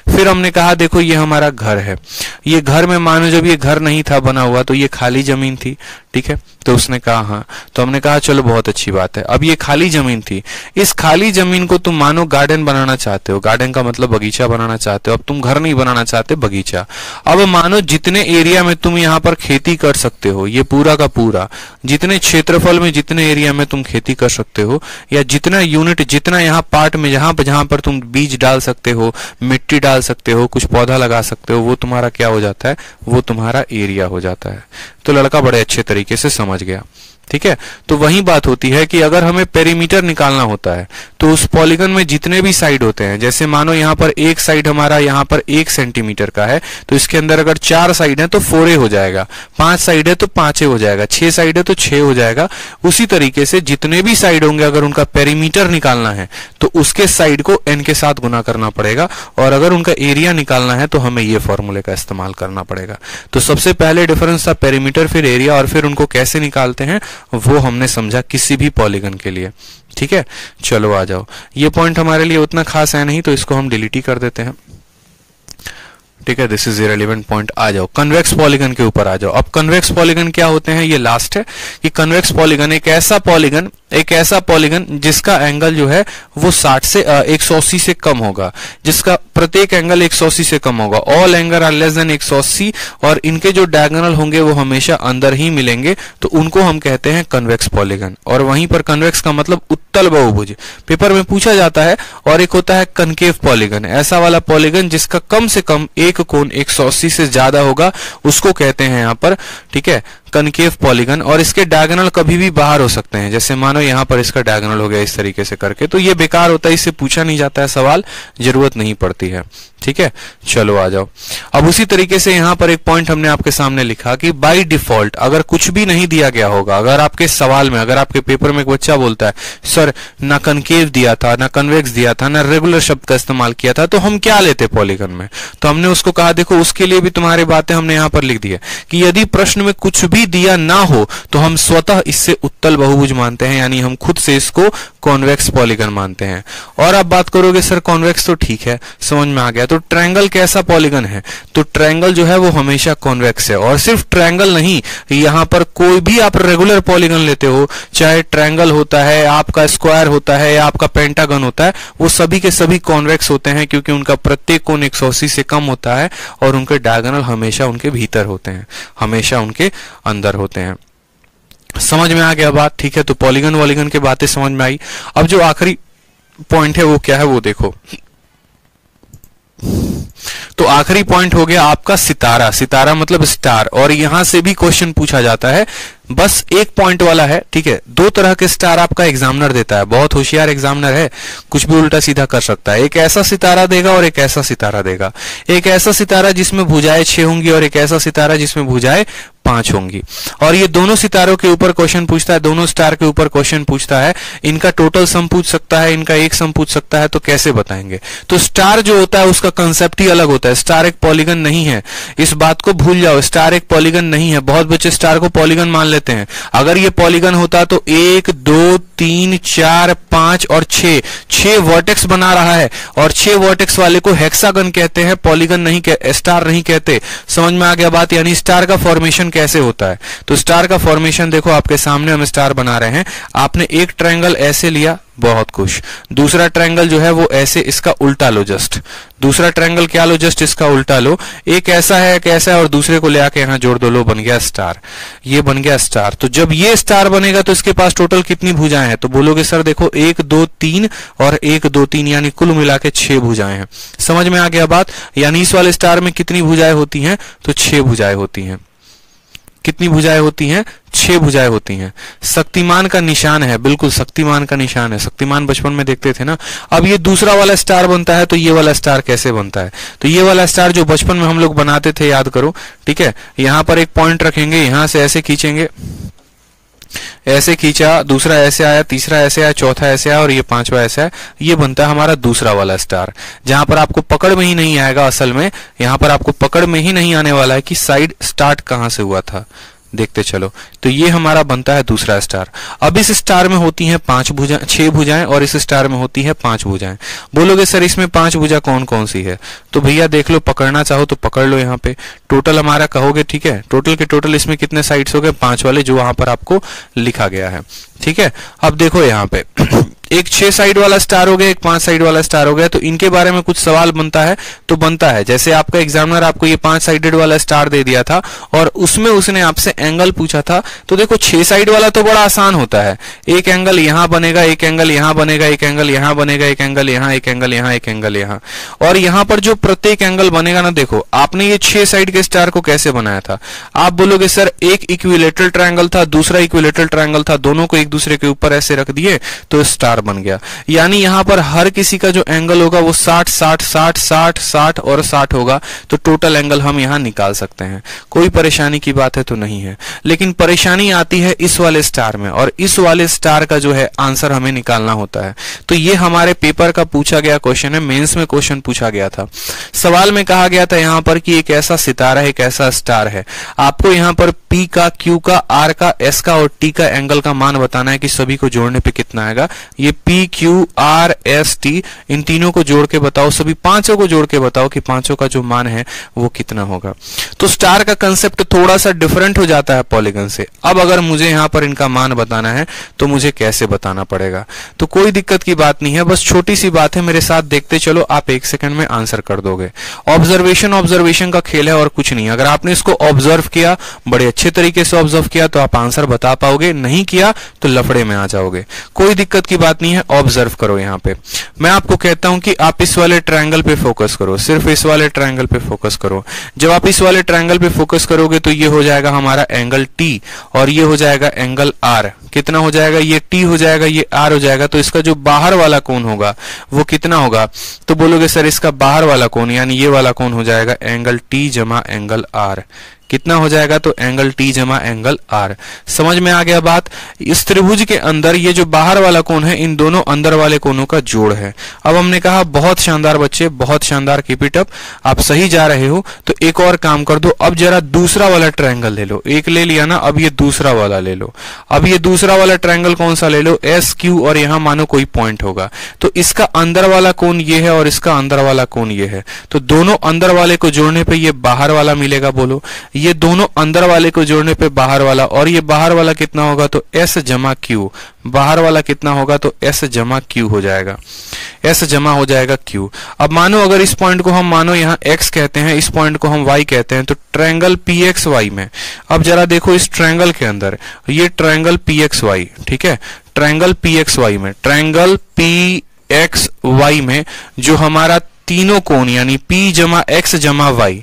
फिर हमने कहा देखो ये हमारा घर है, ये घर में मानो जब ये घर नहीं था बना हुआ तो ये खाली जमीन थी, ठीक है। तो उसने कहा हाँ। तो हमने कहा चलो बहुत अच्छी बात है। अब ये खाली जमीन थी, इस खाली जमीन को तुम मानो गार्डन बनाना चाहते हो, गार्डन का मतलब बगीचा बनाना चाहते हो। अब तुम घर नहीं बनाना चाहते, बगीचा। अब मानो जितने एरिया में तुम यहाँ पर खेती कर सकते हो, ये पूरा का पूरा, जितने क्षेत्रफल में जितने एरिया में तुम खेती कर सकते हो, या जितना यूनिट, जितना यहाँ पार्ट में जहां पर तुम बीज डाल सकते हो, मिट्टी डाल सकते हो, कुछ पौधा लगा सकते हो, वो तुम्हारा क्या हो जाता है, वो तुम्हारा एरिया हो जाता है। तो लड़का बड़े अच्छे तरीके से समझ गया, ठीक है। तो वही बात होती है कि अगर हमें पेरीमीटर निकालना होता है तो उस पॉलीगन में जितने भी साइड होते हैं, जैसे मानो यहाँ पर एक साइड हमारा यहाँ पर 1 सेंटीमीटर का है, तो इसके अंदर अगर 4 साइड है तो 4 हो जाएगा, 5 साइड है तो 5 हो जाएगा, 6 साइड है तो 6 हो जाएगा। उसी तरीके से जितने भी साइड होंगे अगर उनका पेरीमीटर निकालना है तो उसके साइड को n के साथ गुना करना पड़ेगा, और अगर उनका एरिया निकालना है तो हमें ये फॉर्मूले का इस्तेमाल करना पड़ेगा। तो सबसे पहले डिफरेंस था पेरीमीटर, फिर एरिया, और फिर उनको कैसे निकालते हैं वो हमने समझा किसी भी पॉलीगन के लिए, ठीक है। चलो आ जाओ, ये पॉइंट हमारे लिए उतना खास है नहीं तो इसको हम डिलीट ही कर देते हैं, ठीक है। This is irrelevant point. आ जाओ कन्वेक्स पॉलीगन के ऊपर आ जाओ। अब कन्वेक्स पॉलीगन क्या होते हैं, ये लास्ट है कि कन्वेक्स पॉलीगन एक ऐसा पॉलीगन जिसका एंगल जो है वो 60 से 180 से कम होगा, जिसका प्रत्येक एंगल 180 से कम होगा। All angle are less than 180, और इनके जो डायगोनल होंगे वो हमेशा अंदर ही मिलेंगे, तो उनको हम कहते हैं कन्वेक्स पॉलीगन। और वहीं पर कन्वेक्स का मतलब उत्तल बहुभुज पेपर में पूछा जाता है। और एक होता है कनकेव पॉलीगन, ऐसा वाला पॉलीगन जिसका कम से कम एक कोण 180 से ज्यादा होगा, उसको कहते हैं यहाँ पर, ठीक है, कनकेव पॉलीगन। और इसके डायगोनल कभी भी बाहर हो सकते हैं, जैसे मानो यहाँ पर इसका डायगोनल हो गया इस तरीके से करके, तो ये बेकार होता है, इससे पूछा नहीं जाता है सवाल, जरूरत नहीं पड़ती है, ठीक है। चलो आ जाओ। अब उसी तरीके से यहाँ पर एक पॉइंट हमने आपके सामने लिखा कि बाय डिफॉल्ट अगर कुछ भी नहीं दिया गया होगा, अगर आपके सवाल में, अगर आपके पेपर में एक बच्चा बोलता है सर ना कनकेव दिया था, ना कन्वेक्स दिया था, ना रेगुलर शब्द का इस्तेमाल किया था, तो हम क्या लेते पॉलीगन में। तो हमने उसको कहा देखो उसके लिए भी तुम्हारी बातें हमने यहाँ पर लिख दी है कि यदि प्रश्न में कुछ भी दिया ना हो तो हम स्वतः इससे उत्तल बहुभुज मानते हैं, यानी हम खुद से इसको कॉन्वेक्स पॉलीगन मानते हैं। और आप बात करोगे सर कॉन्वेक्स तो ठीक है, समझ में आ गया, तो ट्रायंगल कैसा पॉलीगन है, तो ट्रायंगल जो है वो हमेशा कॉन्वेक्स है। और सिर्फ ट्रायंगल नहीं, यहाँ पर कोई भी आप रेगुलर पॉलीगन लेते हो, चाहे ट्रायंगल होता है, आपका स्क्वायर होता है, या आपका पेंटागन होता है, वो सभी के सभी कॉन्वेक्स होते हैं, क्योंकि उनका प्रत्येक कोण 180 से कम होता है और उनके डायगोनल हमेशा उनके भीतर होते हैं, हमेशा उनके अंदर होते हैं। समझ में आ गया बात, ठीक है। तो पॉलीगन वॉलीगन की बातें समझ में आई। अब जो आखिरी पॉइंट है वो क्या है वो देखो। तो आखिरी पॉइंट हो गया आपका सितारा, सितारा मतलब स्टार। और यहां से भी क्वेश्चन पूछा जाता है, बस एक पॉइंट वाला है, ठीक है। 2 तरह के स्टार आपका एग्जामिनर देता है, बहुत होशियार एग्जामिनर है, कुछ भी उल्टा सीधा कर सकता है। एक ऐसा सितारा देगा और एक ऐसा सितारा देगा। एक ऐसा सितारा जिसमें भुजाएं 6 होंगी और एक ऐसा सितारा जिसमें भुजाएं 5 होंगी। और ये दोनों सितारों के ऊपर क्वेश्चन पूछता है, दोनों स्टार के ऊपर क्वेश्चन पूछता है, इनका टोटल सम पूछ सकता है, इनका एक सम पूछ सकता है, तो कैसे बताएंगे? तो स्टार जो होता है उसका कंसेप्ट ही अलग होता है। स्टार एक पॉलीगन नहीं है, इस बात को भूल जाओ। स्टार एक पॉलीगन नहीं है। बहुत बच्चे स्टार को पॉलीगन मान लेते हैं। अगर ये पॉलीगन होता तो 1 2 3 4 5 और 6 वर्टेक्स बना रहा है, और 6 वर्टेक्स वाले को हेक्सागन कहते हैं, पॉलीगन नहीं स्टार नहीं कहते। समझ में आ गया बात? यानी स्टार का फॉर्मेशन कैसे होता है? तो स्टार का फॉर्मेशन देखो, आपके सामने हम स्टार बना रहे हैं। आपने एक ट्रायंगल ऐसे लिया, बहुत खुश। दूसरा ट्रायंगल जो है वो ऐसे, इसका उल्टा लो जस्ट। दूसरा ट्रायंगल क्या लो? जस्ट इसका उल्टा लो। एक ऐसा है, एक ऐसा है, और दूसरे को ले आके यहां जोड़ दो, लो बन गया स्टार। ये बन गया स्टार। तो जब ये स्टार बनेगा तो इसके पास टोटल कितनी भुजाएं हैं? तो बोलोगे सर देखो 1 2 3 और 1 2 3, यानी कुल मिला के 6 भुजाएं हैं। समझ में आ गया बात? यानी इस वाले स्टार में कितनी भुजाएं होती हैं? तो 6 भुजाएं होती हैं। कितनी भुजाएं होती हैं? 6 भुजाएं होती हैं। शक्तिमान का निशान है, बिल्कुल शक्तिमान का निशान है। शक्तिमान बचपन में देखते थे ना। अब ये दूसरा वाला स्टार बनता है, तो ये वाला स्टार कैसे बनता है? तो ये वाला स्टार जो बचपन में हम लोग बनाते थे, याद करो, ठीक है। यहां पर एक पॉइंट रखेंगे, यहां से ऐसे खींचेंगे, ऐसे खींचा, दूसरा ऐसे आया, तीसरा ऐसे आया, चौथा ऐसे आया, और ये पांचवा ऐसा है। ये बनता है हमारा दूसरा वाला स्टार, जहां पर आपको पकड़ में ही नहीं आएगा। असल में यहां पर आपको पकड़ में ही नहीं आने वाला है कि साइड स्टार्ट कहां से हुआ था। देखते चलो, तो ये हमारा बनता है दूसरा स्टार। अब इस स्टार में होती हैं 6 भुजाएं, और इस स्टार में होती है 5 भुजाएं। बोलोगे सर इसमें 5 भुजा कौन कौन सी है? तो भैया देख लो, पकड़ना चाहो तो पकड़ लो। यहाँ पे टोटल हमारा कहोगे, ठीक है, टोटल के टोटल इसमें कितने साइड्स हो गए? 5 वाले, जो वहां पर आपको लिखा गया है, ठीक है। अब देखो यहाँ पे एक 6 साइड वाला स्टार हो गया, एक 5 साइड वाला स्टार हो गया। तो इनके बारे में कुछ सवाल बनता है, तो बनता है जैसे आपका एग्जामिनर आपको ये 5 साइडेड वाला स्टार दे दिया था, और उसमें उसने आपसे एंगल पूछा था। तो देखो 6 साइड वाला तो बड़ा आसान होता है। एक एंगल यहां बनेगा, एक एंगल यहां बनेगा, एक एंगल यहां बनेगा, एक एंगल यहां, एक एंगल यहां, एक एंगल यहां। और यहां पर जो प्रत्येक एंगल बनेगा ना, देखो आपने ये 6 साइड के स्टार को कैसे बनाया था? आप बोलोगे सर एक इक्विलेटरल ट्रायंगल था, दूसरा इक्विलेटरल ट्रायंगल था, दोनों को एक दूसरे के ऊपर ऐसे रख दिए तो स्टार बन गया। यानी यहां पर हर किसी का जो एंगल होगा वो 60 60 60 60 60 और 60 होगा। तो टोटल एंगल हम यहां निकाल सकते हैं। कोई परेशानी की बात है तो नहीं है। लेकिन परेशानी आती है इस वाले स्टार में, और इस वाले स्टार का जो है आंसर हमें निकालना होता है। तो ये हमारे पेपर का पूछा गया क्वेश्चन है, मेंस में क्वेश्चन पूछा गया था। सवाल में कहा गया था यहां पर कि एक ऐसा सितारा है, एक ऐसा स्टार है, आपको यहां पर P का, Q का, R का, S का और T का एंगल का मान बताना है कि सभी को जोड़ने पे कितना आएगा। ये P Q R S T, इन तीनों को जोड़ के बताओ, सभी पांचों को जोड़ के बताओ कि पांचों का जो मान है वो कितना होगा। तो स्टार का कंसेप्ट थोड़ा सा डिफरेंट हो जाता है पॉलीगन से। अब अगर मुझे यहां पर इनका मान बताना है तो मुझे कैसे बताना पड़ेगा? तो कोई दिक्कत की बात नहीं है, बस छोटी सी बात है, मेरे साथ देखते चलो, आप 1 सेकंड में आंसर कर दोगे। ऑब्जर्वेशन का खेल है और कुछ नहीं। अगर आपने इसको ऑब्जर्व किया, बड़े अच्छे तरीके से ऑब्जर्व किया, तो आप आंसर बता पाओगे, नहीं किया तो लफड़े में आ जाओगे। कोई दिक्कत की बात नहीं है, ऑब्जर्व करो। यहां पे मैं आपको कहता हूं कि आप इस वाले ट्रायंगल पे फोकस करो, सिर्फ इस वाले ट्रायंगल पे फोकस करो। जब आप इस वाले ट्रायंगल पे फोकस करोगे तो ये हो जाएगा हमारा एंगल T, और ये हो जाएगा एंगल R। कितना हो जाएगा? ये T हो जाएगा, ये R हो जाएगा। तो इसका जो बाहर वाला कोण होगा वो कितना होगा? तो बोलोगे सर इसका बाहर वाला कोण यानी ये वाला कोण हो जाएगा एंगल T जमा एंगल R। कितना हो जाएगा? तो एंगल T जमा एंगल R। समझ में आ गया बात? इस त्रिभुज के अंदर ये जो बाहर वाला कोण है, इन दोनों अंदर वाले कोणों का जोड़ है। अब हमने कहा बहुत शानदार बच्चे, बहुत शानदार, कीप इट अप, आप सही जा रहे हो। तो एक और काम कर दो, अब जरा दूसरा वाला ट्रायंगल ले लो। एक ले लिया ना, अब ये दूसरा वाला ले लो। अब ये दूसरा वाला ट्रायंगल कौन सा ले लो? S Q, और यहां मानो कोई पॉइंट होगा, तो इसका अंदर वाला कोण ये है और इसका अंदर वाला कोण ये है। तो दोनों अंदर वाले को जोड़ने पे ये बाहर वाला मिलेगा। बोलो, ये दोनों अंदर वाले को जोड़ने पे बाहर वाला, और ये बाहर वाला कितना होगा? तो S जमा Q। बाहर वाला कितना होगा? तो S जमा Q हो जाएगा, S जमा हो जाएगा Q। अब मानो अगर इस पॉइंट को हम मानो यहाँ X कहते हैं, इस पॉइंट को हम Y कहते हैं, तो ट्रायंगल PXY में, अब जरा देखो इस ट्रायंगल के अंदर, ये ट्रायंगल PXY, ठीक है, ट्रायंगल PXY में, ट्रायंगल PXY में जो हमारा तीनों कोण यानी P जमा X जमा Y,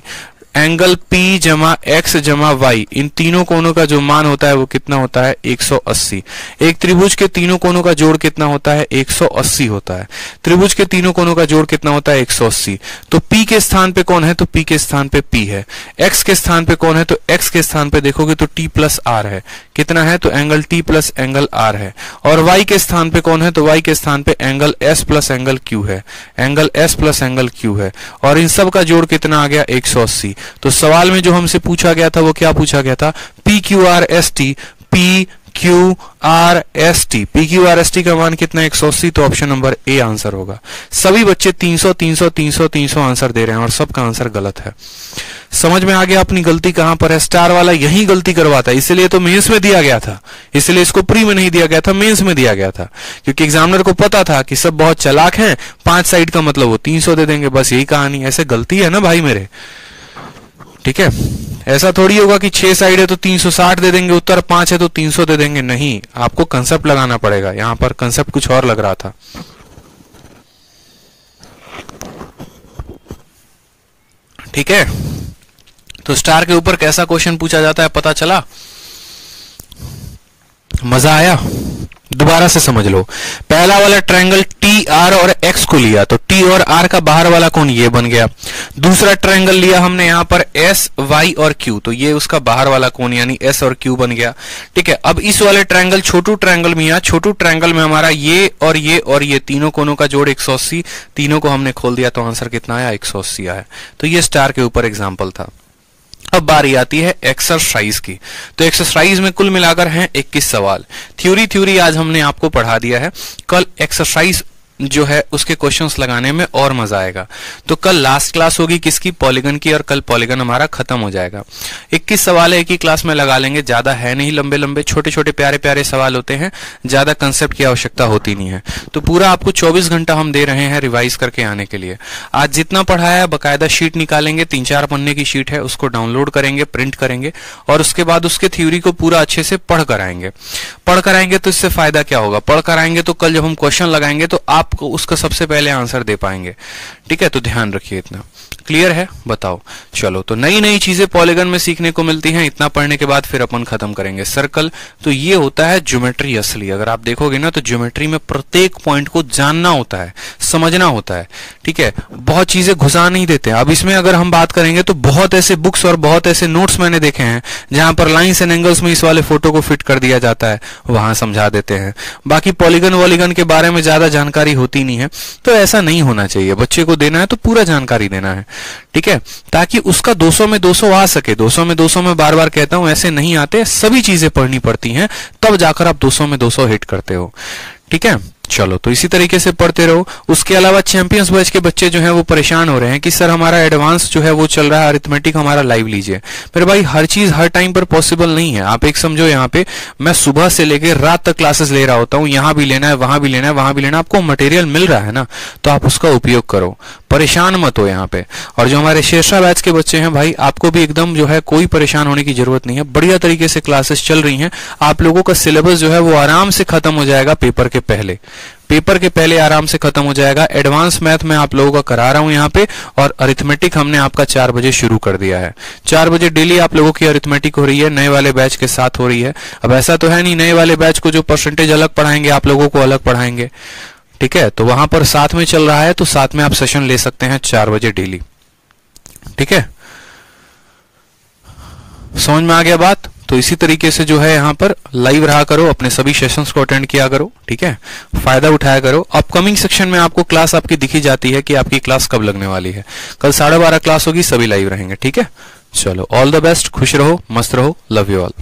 एंगल P जमा X जमा Y, इन तीनों कोणों का जो मान होता है वो कितना होता है 180। एक त्रिभुज के तीनों कोणों का जोड़ कितना होता है 180 होता है। त्रिभुज के तीनों कोणों का जोड़ कितना होता है 180। तो P के स्थान पे कौन है, तो P के स्थान पे P है। X के स्थान पे कौन है, तो X के स्थान पे देखोगे तो T प्लस R है। कितना है, तो angle T plus angle R है। और Y के स्थान पे कौन है, तो Y के स्थान पे angle S plus angle Q है। Angle S plus angle Q है और इन सब का जोड़ कितना आ गया 180। तो सवाल में जो हमसे पूछा गया था वो क्या पूछा गया था, PQRST, PQRST, PQRST का मान कितना 180। तो ऑप्शन नंबर ए आंसर होगा। सभी बच्चे 300 300 300 300 आंसर दे रहे हैं और सबका आंसर गलत है। समझ में आ गया अपनी गलती कहां पर है। स्टार वाला यही गलती करवाता है, इसलिए तो मेंस में दिया गया था, इसलिए इसको प्री में नहीं दिया गया था, मेंस में दिया गया था, क्योंकि एग्जामिनर को पता था कि सब बहुत चालाक हैं, 5 साइड का मतलब वो 300 दे देंगे, बस यही कहानी। ऐसे गलती है ना भाई मेरे, ठीक है। ऐसा थोड़ी होगा कि 6 साइड है तो 360 दे देंगे, उत्तर 5 है तो 300 दे देंगे, नहीं, आपको कंसेप्ट लगाना पड़ेगा। यहां पर कंसेप्ट कुछ और लग रहा था। ठीक है, तो स्टार के ऊपर कैसा क्वेश्चन पूछा जाता है पता चला, मजा आया। दोबारा से समझ लो। पहला वाला ट्रायंगल टी आर और एक्स को लिया तो टी और आर का बाहर वाला कोण ये बन गया। दूसरा ट्रायंगल लिया हमने यहां पर एस वाई और क्यू, तो ये उसका बाहर वाला कोण यानी एस और क्यू बन गया। ठीक है, अब इस वाले ट्रायंगल छोटू ट्रायंगल में, यहां छोटू ट्रायंगल में हमारा ये और ये और ये तीनों कोणों का जोड़ 180, तीनों को हमने खोल दिया तो आंसर कितना आया 180 आया। तो ये स्टार के ऊपर एग्जाम्पल था। अब बारी आती है एक्सरसाइज की। तो एक्सरसाइज में कुल मिलाकर हैं 21 सवाल। थ्योरी आज हमने आपको पढ़ा दिया है। कल एक्सरसाइज जो है उसके क्वेश्चंस लगाने में और मजा आएगा। तो कल लास्ट क्लास होगी किसकी, पॉलीगन की, और कल पॉलीगन हमारा खत्म हो जाएगा। 21 सवाल है, एक ही क्लास में लगा लेंगे, ज्यादा है नहीं, लंबे लंबे छोटे छोटे प्यारे प्यारे सवाल होते हैं, ज्यादा कंसेप्ट की आवश्यकता होती नहीं है। तो पूरा आपको 24 घंटा हम दे रहे हैं रिवाइज करके आने के लिए। आज जितना पढ़ाया बकायदा शीट निकालेंगे, 3-4 पन्ने की शीट है, उसको डाउनलोड करेंगे, प्रिंट करेंगे और उसके बाद उसके थ्योरी को पूरा अच्छे से पढ़ कर आएंगे। पढ़ कर आएंगे तो इससे फायदा क्या होगा, पढ़ कर आएंगे तो कल जब हम क्वेश्चन लगाएंगे तो आपको उसका सबसे पहले आंसर दे पाएंगे। ठीक है, तो ध्यान रखिए। इतना क्लियर है, बताओ। चलो, तो नई नई चीजें पॉलीगन में सीखने को मिलती हैं। इतना पढ़ने के बाद फिर अपन खत्म करेंगे सर्कल। तो ये होता है ज्योमेट्री असली। अगर आप देखोगे ना तो ज्योमेट्री में प्रत्येक पॉइंट को जानना होता है, समझना होता है। ठीक है, बहुत चीजें घुसा नहीं देते। अब इसमें अगर हम बात करेंगे तो बहुत ऐसे बुक्स और बहुत ऐसे नोट्स मैंने देखे हैं जहां पर लाइंस एंड एंगल्स में इस वाले फोटो को फिट कर दिया जाता है, वहां समझा देते हैं। बाकी पॉलीगन वॉलीगन के बारे में ज्यादा जानकारी होती नहीं है, तो ऐसा नहीं होना चाहिए। बच्चे को देना है तो पूरा जानकारी देना है। ठीक है, ताकि उसका 200 में 200 आ सके। 200 में 200 में बार बार कहता हूं, ऐसे नहीं आते, सभी चीजें पढ़नी पड़ती हैं, तब जाकर आप 200 में 200 हिट करते हो। ठीक है, चलो, तो इसी तरीके से पढ़ते रहो। उसके अलावा चैंपियंस बैच के बच्चे जो हैं वो परेशान हो रहे हैं कि सर हमारा एडवांस जो है वो चल रहा है, अरिथमेटिक हमारा लाइव लीजिए। मेरे भाई, हर चीज हर टाइम पर पॉसिबल नहीं है। आप एक समझो, यहाँ पे मैं सुबह से लेकर रात तक क्लासेस ले रहा होता हूँ, यहां भी लेना है, वहां भी लेना है, वहां भी लेना है। आपको मटेरियल मिल रहा है ना, तो आप उसका उपयोग करो, परेशान मत हो यहाँ पे। और जो हमारे शेरशाह बैच के बच्चे हैं भाई, आपको भी एकदम जो है कोई परेशान होने की जरूरत नहीं है। बढ़िया तरीके से क्लासेस चल रही हैं। आप लोगों का सिलेबस जो है वो आराम से खत्म हो जाएगा पेपर के पहले। पेपर के पहले आराम से खत्म हो जाएगा। एडवांस मैथ में आप लोगों का करा रहा हूं यहाँ पे, और अरिथमेटिक हमने आपका 4 बजे शुरू कर दिया है। 4 बजे डेली आप लोगों की अरिथमेटिक हो रही है, नए वाले बैच के साथ हो रही है। अब ऐसा तो है नहीं नए वाले बैच को जो परसेंटेज अलग पढ़ाएंगे आप लोगों को अलग पढ़ाएंगे। ठीक है, तो वहां पर साथ में चल रहा है, तो साथ में आप सेशन ले सकते हैं 4 बजे डेली। ठीक है, समझ में आ गया बात। तो इसी तरीके से जो है यहाँ पर लाइव रहा करो, अपने सभी सेशंस को अटेंड किया करो। ठीक है, फायदा उठाया करो। अपकमिंग सेक्शन में आपको क्लास आपकी दिखी जाती है कि आपकी क्लास कब लगने वाली है। कल 12:30 क्लास होगी, सभी लाइव रहेंगे। ठीक है, चलो, ऑल द बेस्ट, खुश रहो, मस्त रहो, लव यू ऑल।